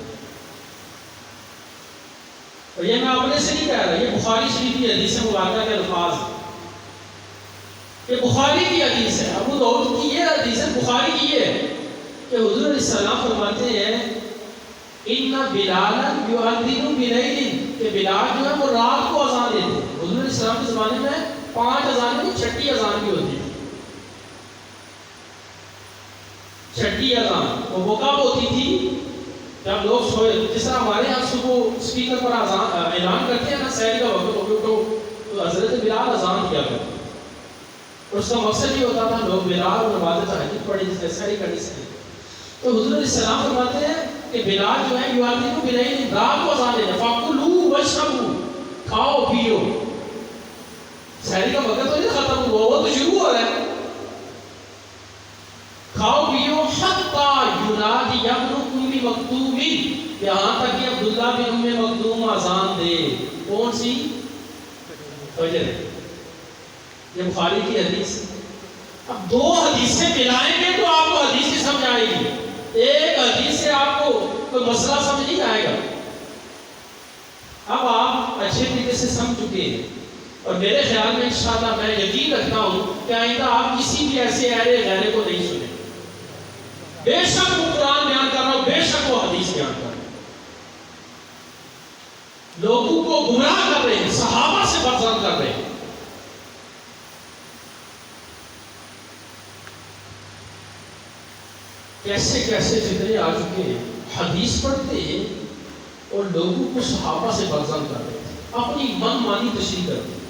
اور یہ میں اپنے سے نہیں کہہ رہا، یہ بخاری شریف کی حدیث مبارکہ کے الفاظ ہیں. یہ بخاری کی حدیث ہے، ابو داؤد کی یہ حدیث ہے، بخاری کی یہ ہے کہ حضور علیہ السلام فرماتے ہیں ان بلالا یؤذن بلیل، کہ بلال جو ہے وہ رات کو اذان دیتے ہیں. حضور علیہ السلام کے زمانے میں 5 اذانیں نہیں، 6ٹھی اذان بھی ہوتی تھی. 6ٹھی اذان وہ کب ہوتی تھی؟ جب لوگ سوئے. جس طرح ہمارے یہاں صبح اسپیکر پر اعلان کرتے ہیں نا سحری کا وقت ہو گیا، تو حضرت بلال اذان کیا کرتے. اور اس کا مقصد یہ ہوتا تھا لوگ بلال اور نماز تہجد پڑھیں جس سے سحری کرنی سے. تو حضور علیہ السلام فرماتے ہیں کہ بلال جو ہے یؤذن بلیل، رات کو اذان دیتے ہیں. فَكُلُوا وَاشْرَبُوا، کھاؤ پیو. سحری کا وقت تو نہیں ختم ہوا، وہ تو شروع ہو رہا ہے. کھاؤ پیو حَتَّى يُنَادِيَ ابْنُ أُمِّ مَكْتُومٍ، یہاں تک کہ عبداللہ بن ام مکتوم اذان دے. کون سی؟ فجر. یہ بخاری کی حدیث. اب 2 حدیثیں ملائیں گے تو آپ کو حدیث ہی سمجھ آئے گی. ایک حدیث سے آپ کو کوئی مسئلہ سمجھ نہیں آئے گا. اب آپ اچھے طریقے سے سمجھ چکے ہیں اور میرے خیال میں انشاءاللہ میں یقین رکھتا ہوں کہ آئندہ آپ کسی بھی ایسے اہل غیرے کو نہیں سنیں. بے شک وہ قرآن بیان کر رہا ہوں، بے شک وہ حدیث بیان کر رہا ہوں. لوگوں کو گمراہ کر رہے ہیں، صحابہ سے بدظن کر رہے ہیں. کیسے کیسے فتنے آ چکے ہیں. حدیث پڑھتے ہیں اور لوگوں کو صحابہ سے بدظن کر رہے ہیں، اپنی من مانی تشریح کرتے ہیں.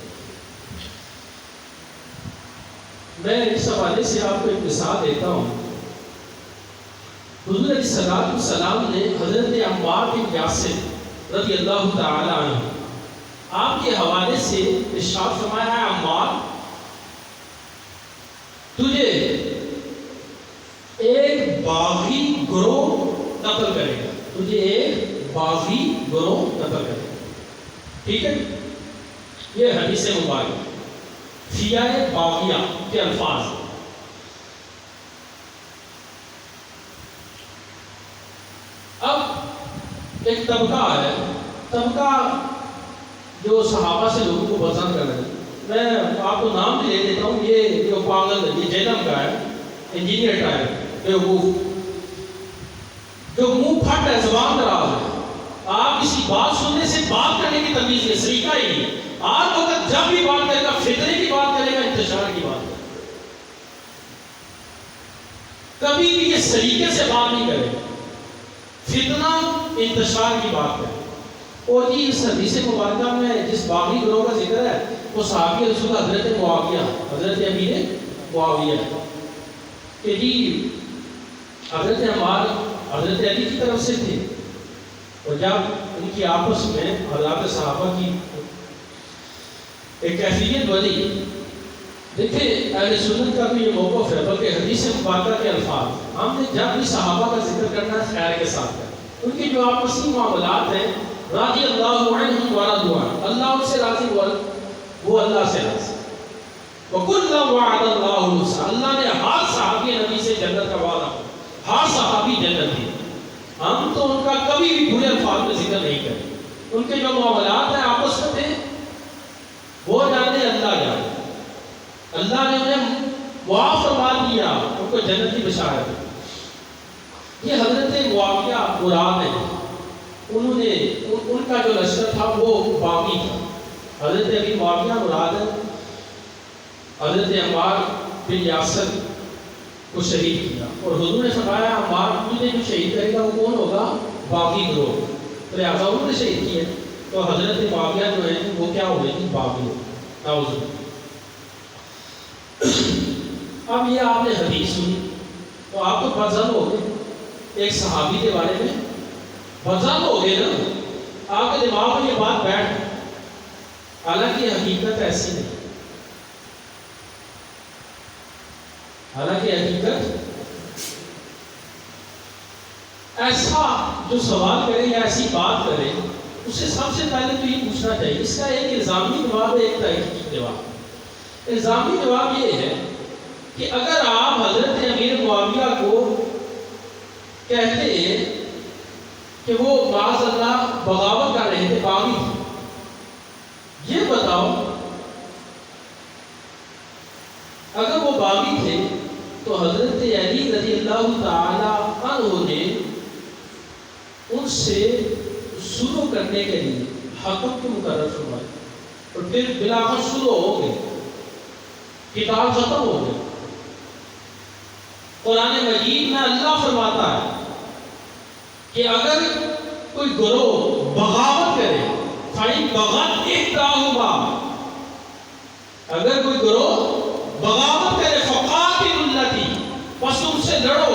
میں اس حوالے سے آپ کو ایک مثال دیتا ہوں. حضور علیہ السلام نے حضرت عمار بن یاسر رضی اللہ تعالی عنہ آپ کے حوالے سے ارشاد فرمایا ہے عمار تجھے ایک باغی گروہ قتل کرے گا، تجھے ایک باغی گروہ قتل کرے گا. ٹھیک ہے، یہ حدیث مبارک فیہ باغیہ کے الفاظ. اب ایک طبقہ ہے، طبقہ جو صحابہ سے لوگوں کو پسند کر رہے ہیں. میں آپ کو نام بھی لے دیتا ہوں. یہ جو پاگل ہے، یہ جہنم کا ہے، انجینئر ٹائپ بیوقوف، جو منہ پھٹ ہے، زبان دراز ہے. آپ کسی بات سننے سے بات کرنے کی تمیز ہے، سلیقہ ہی نہیں. آپ وقت جب بھی بات کرے گا فتنے کی بات کرے گا، انتشار کی بات کرے گا، کبھی بھی یہ سلیقے سے بات نہیں کرے گا. فتنہ انتشار کی بات ہے. اور جی اس حدیث مبارکہ میں جس باغی گروہ کا ذکر ہے وہ صحابی رسول حضرت معاویہ، حضرت امیر معاویہ کہ جی حضرت عمار حضرت علی کی طرف سے تھے. اور جب ان کی آپس میں حضرات صحابہ کی ایک کیفیت بنی، دیکھیں اہل سنت کا تو یہ موقف ہے، بلکہ حدیث مبارکہ کے الفاظ ہم نے جب بھی صحابہ کا ذکر کرنا ہے خیر کے ساتھ ہے. ان کے جو آپسی معاملات ہیں رضی اللہ عنہم ورضوا عنہ، اللہ ان سے راضی ہوا، وہ اللہ سے راضی. وَكُلًّا وَعَدَ اللَّهُ الْحُسْنَىٰ، اللہ نے ہر صحابی نبی سے جنت کا وعدہ، ہر صحابی جنت دی. ہم تو ان کا کبھی بھی برے الفاظ میں ذکر نہیں کرتے. ان کے جو معاملات ہیں آپس میں تھے وہ جانے اللہ جانے. اللہ نے انہیں معاف فرما دیا، ان کو جنت کی بشارت. یہ حضرت معاویہ مراد ہیں، انہوں نے ان کا جو لشکر تھا وہ باغی تھا. حضرت ابی معاویہ مراد ہے، حضرت عمار بن یاسر کو شہید کیا. اور حضور نے فرمایا عمار تجھے جو شہید کرے گا وہ کون ہوگا؟ باغی گروہ. لہٰذا انہوں نے شہید کیے. تو حضرت معاویہ جو ہیں وہ کیا ہوئے تھے؟ باغی ہو. نعوذ باللہ. اب یہ آپ نے حدیث سنی تو آپ کو بدظن ہو گئے ایک صحابی کے بارے میں، بدظن ہو گئے نا، آپ کے دماغ میں یہ بات بیٹھ. حالانکہ حقیقت ایسی نہیں، حالانکہ حقیقت ایسا جو سوال کرے یا ایسی بات کرے اسے سب سے پہلے تو یہ پوچھنا چاہیے. اس کا ایک الزامی جواب ہے، ایک تحقیقی جواب. الزامی جواب یہ ہے کہ اگر آپ حضرت امیر معاویہ کو کہتے ہیں کہ وہ معاذ اللہ بغاوت کر رہے تھے، باغی تھے، یہ بتاؤ اگر وہ باغی تھے تو حضرت علی رضی اللہ تعالی عنہ نے ان سے شروع کرنے کے لیے حکم کو مقرر فرمایا اور پھر بلاخر شروع ہو گئے، کتاب ختم ہو گئی. قرآن مجید میں اللہ فرماتا ہے کہ اگر کوئی گروہ بغاوت کرے فَإِن بَغَتْ إِحْدَاهُمَا، اگر کوئی گروہ بغاوت کرے فَقَاتِلُوا الَّتِي، بس تم سے لڑو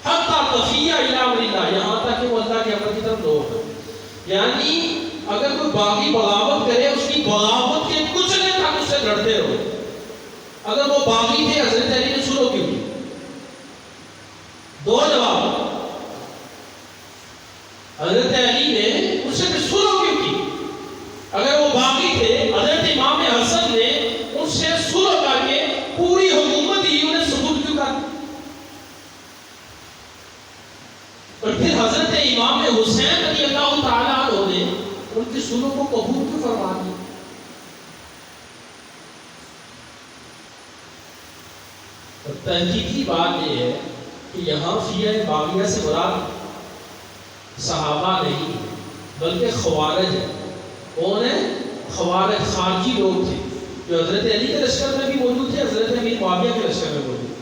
حَتَّى تَفِيَّ إِلَىٰ أَمْرِ اللَّهِ، یہاں تک کہ وہ اللہ کے امر کی طرف لوٹ. یعنی اگر کوئی باغی بغاوت کرے اس کی بغاوت کے کچھ دن تک اس سے لڑتے رہو. اگر وہ باغی تھے حضرت علی نے شروع کیوں کی؟ دو جواب. حضرت علی نے اس سے شروع کیوں کی؟ اگر وہ باغی تھے حضرت امام حسن نے ان سے شروع کر کے پوری حکومت ہی انہیں سقوط کیوں کر؟ اور پھر حضرت امام حسین رضی اللہ تعالیٰ عنہ نے ان کی شروع کو قبول کیوں فرما دیا؟ تحقیقی بات یہ ہے کہ یہاں فیہ باغیہ سے مراد صحابہ نہیں بلکہ خوارج ہے. کون ہے؟ خوارج خارجی لوگ تھے جو حضرت علی کے لشکر میں بھی موجود تھے، حضرت امیر معاویہ کے لشکر میں موجود تھے.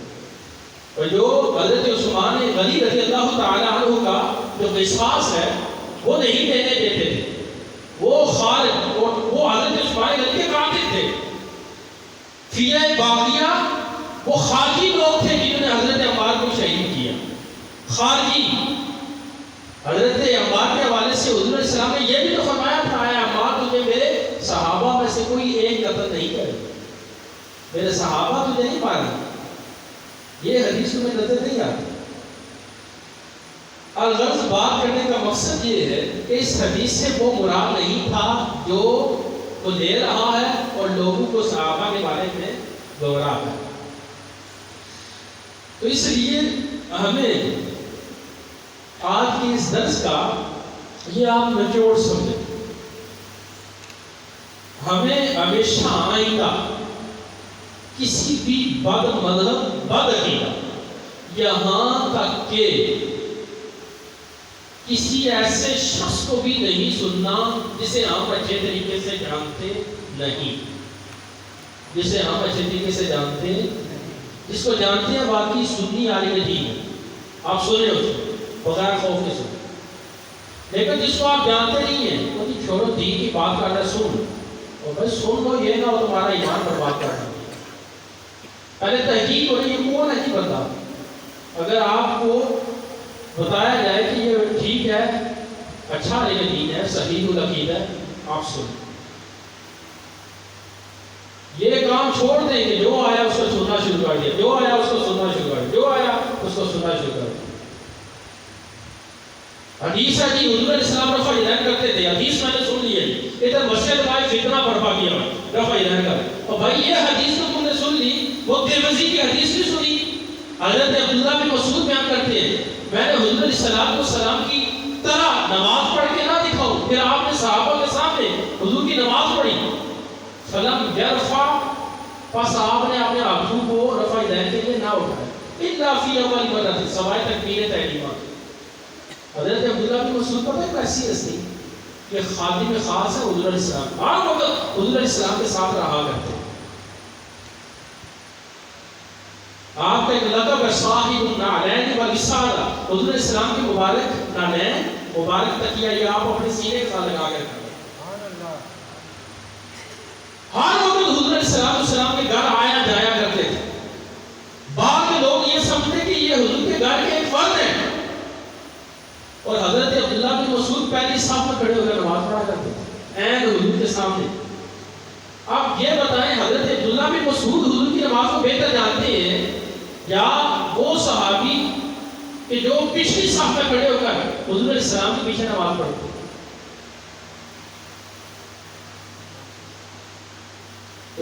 اور جو حضرت عثمان غنی رضی اللہ تعالی عنہ کا جو قصاص ہے وہ نہیں دینے دیتے تھے. وہ خارج اور وہ حضرت عثمان غنی کے قاتل تھے. فیہ باغیہ وہ خارجی لوگ تھے جنہوں نے حضرت عمار کو شہید کیا. خارجی حضرت عمار کے حوالے سے حضور علیہ السلام نے یہ بھی تو فرمایا تھا اے عمار تجھے میرے صحابہ میں سے کوئی ایک قتل نہیں کرے، میرے صحابہ تجھے نہیں مارے. یہ حدیث میں نظر نہیں آتی. الغرض بات کرنے کا مقصد یہ ہے کہ اس حدیث سے وہ مراد نہیں تھا جو وہ دے رہا ہے اور لوگوں کو صحابہ کے بارے میں گمراہ ہے. تو اس لیے ہمیں آج کی اس درس کا یہ آپ نچوڑ سمجھیں. ہمیں ہمیشہ آئندہ کسی بھی بد مذہب بد عقیدہ یہاں تک کہ کسی ایسے شخص کو بھی نہیں سننا جسے ہم اچھے طریقے سے جانتے نہیں، جسے ہم اچھے طریقے سے جانتے، جس کو جانتے ہیں باقی سنی عالم دین. آپ سنے ہو بغیر خوف کے سن. لیکن جس کو آپ جانتے نہیں ہیں وہ جی چھوڑو دین کی بات کر رہا ہے سن، اور بھائی سن لو، یہ نہ ہو تمہارا ایمان پر بات کرنا. پہلے تحقیق ہو رہی ہے کون ہے جی بندہ. اگر آپ کو بتایا جائے کہ یہ ٹھیک ہے، اچھا دین ہے، صحیح العقید ہے، آپ سن. یہ کام چھوڑ دیں کہ جو آیا اس کو سننا شروع کر دیا، جو آیا اس کو سننا شروع کر دیا، جو آیا اس کو سننا شروع کر دیا. حدیث ہے جی حضور علیہ السلام رفع یدین کرتے تھے، حدیث میں نے سن لی ہے. ادھر مسجد میں فتنہ برپا کیا رفع یدین کر. اور بھائی یہ حدیث تو تم نے سن لی، وہ ترمذی کی حدیث بھی سنی. حضرت عبداللہ بن مسعود بیان کرتے ہیں میں نے حضور علیہ السلام کی طرح نماز پڑھ کے نہ دکھاؤں. پھر آپ نے صحابہ کے سامنے حضور کی نماز پڑھی. فلم یرفع، پس آپ نے اپنے ہاتھوں کو رفع یدین کے لیے نہ اٹھایا الا فی اول مرۃ، سوائے تکبیر تحریمہ. حضرت عبداللہ بن مسعود پتہ ہے کیسی ہستی، یہ خادم خاص ہے حضور علیہ السلام. ہر وقت حضور علیہ السلام کے ساتھ رہا کرتے. آپ کا ایک لقب ہے صاحب النعلین والوسادہ. حضور علیہ السلام کے مبارک نعلین، مبارک تکیہ یہ آپ اپنے سینے کے ساتھ لگا کر کرتے. ہر وقت حضور علیہ السلام کے گھر آیا جایا کرتے تھے. بعض لوگ یہ سمجھتے کہ یہ حضور کے گھر کے ایک فرد ہیں، اور حضرت عبداللہ بن مسعود پہلی صف میں کھڑے ہو کر نماز پڑھا کرتے تھے عین حضور کے سامنے. آپ یہ بتائیں حضرت عبداللہ بن مسعود حضور کی نماز کو بہتر جانتے ہیں یا وہ صحابی کہ جو پچھلی صف میں کھڑے ہو کر حضور علیہ السلام کے پیچھے نماز پڑھتے؟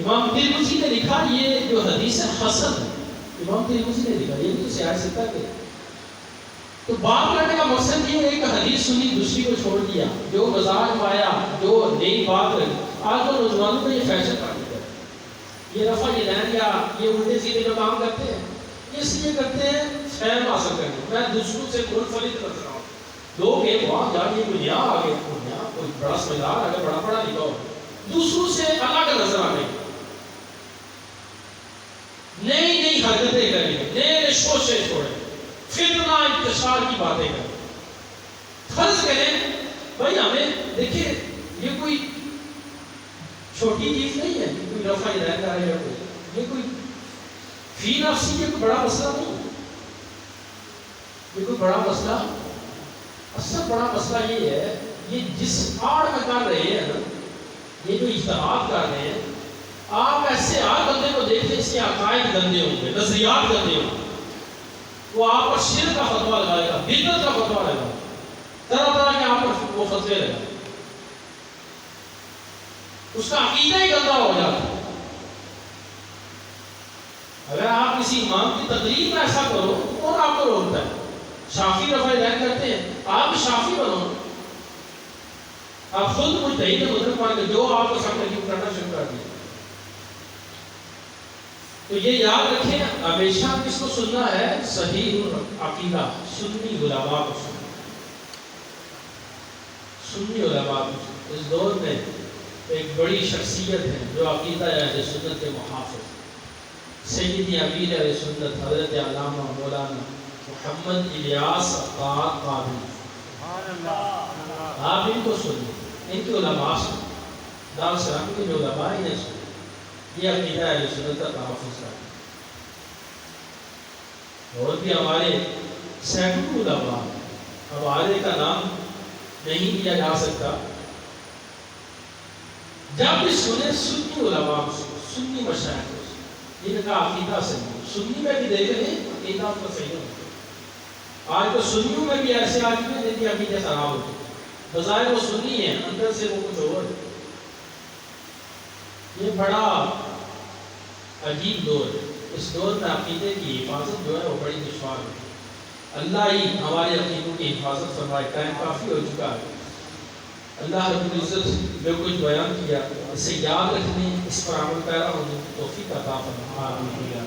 امام ترمذی نے لکھا یہ جو حدیث ہے حسن ہے. امام ترمذی نے لکھا، یہ بھی تو سیاہ ستہ کے. تو بات کرنے کا مقصد یہ ہے کہ حدیث سنی دوسری کو چھوڑ دیا، جو مزاج پایا، جو نئی بات رہی. آج تو نوجوانوں کو یہ فیشن کر دیا ہے. یہ رفع یدین یا یہ الٹے سیدھے جو کام کرتے ہیں اس لیے کرتے ہیں فہم حاصل کرنے. میں دوسروں سے منفرد نظر آؤں. لوگ یہ وہاں جا کے دنیا آگے دنیا کوئی بڑا سمجھدار آگے بڑا پڑھا لکھا ہو، دوسروں سے الگ نظر آنے، نئی نئی حرکتیں کریں، نئے نئے شوشے چھوڑیں، فتنہ انتشار کی باتیں کریں. فرض کریں بھائی ہمیں دیکھیں یہ کوئی چھوٹی چیز نہیں ہے، کوئی رفع یدین کا ہے، یہ کوئی فی نفسی یہ کوئی بڑا مسئلہ نہیں ہے. یہ کوئی بڑا مسئلہ، اصل بڑا مسئلہ یہ ہے یہ جس آڑ میں کر رہے ہیں نا، یہ جو اجتہاد کر رہے ہیں، آپ ایسے ہر بندے کو دیکھتے اس کے عقائد گندے ہوں گے، نظریات گندے ہوں گے، وہ آپ پر شرک کا فتویٰ لگائے گا، بدعت کا فتویٰ لگائے گا، طرح طرح کے آپ پر وہ فتوے لگائے گا. اس کا عقیدہ ہی گندا ہو جاتا ہے. اگر آپ کسی امام کی تقریر میں ایسا کرو تو کون آپ کو روکتا ہے؟ شافعی رفع یدین کرتے ہیں، آپ شافعی بنو، آپ خود مجتہد مطلق مان کے جو آپ کو سب ترکیب کرنا شروع کر دیا. تو یہ یاد رکھیں ہمیشہ کس کو سننا ہے؟ صحیح عقیدہ، سنی علماء کو سننا، سنی علماء کو سننا. اس دور میں ایک بڑی شخصیت ہے جو عقیدہ اہل سنت کے محافظ، سیدی امیر اہل سنت حضرت علامہ مولانا محمد الیاس عطار قادری. آپ ان کو سنیں، ان کے علماء سنیں، دار السلام کے جو علماء انہیں سنیں. یہ عقیدہ اہل سنت کا تحفظ ہے. اور بھی ہمارے سینکڑوں علماء، ہمارے کا نام نہیں لیا جا سکتا. جب بھی سنیں سنی علماء کو سنیں، سنی مشائخ کو سنیں، ان کا عقیدہ صحیح ہے. سنی میں بھی دیکھ لیں عقیدہ ان کا صحیح ہوتا ہے. آج تو سنیوں میں بھی ایسے آدمی ہیں جن کی عقیدے خراب ہوتے ہیں، بظاہر وہ سنی ہیں اندر سے وہ کچھ اور ہے. یہ بڑا عجیب دور ہے. اس دور میں عقیدے کی حفاظت جو ہے وہ بڑی دشوار ہے. اللہ ہی ہمارے عقیدوں کی حفاظت فرمائے. ٹائم کافی ہو چکا ہے. اللہ رب العزت جو کچھ بیان کیا اسے یاد رکھنے، اس پر عمل پیرا ہونے کی توفیق عطا فرمائے. آمین.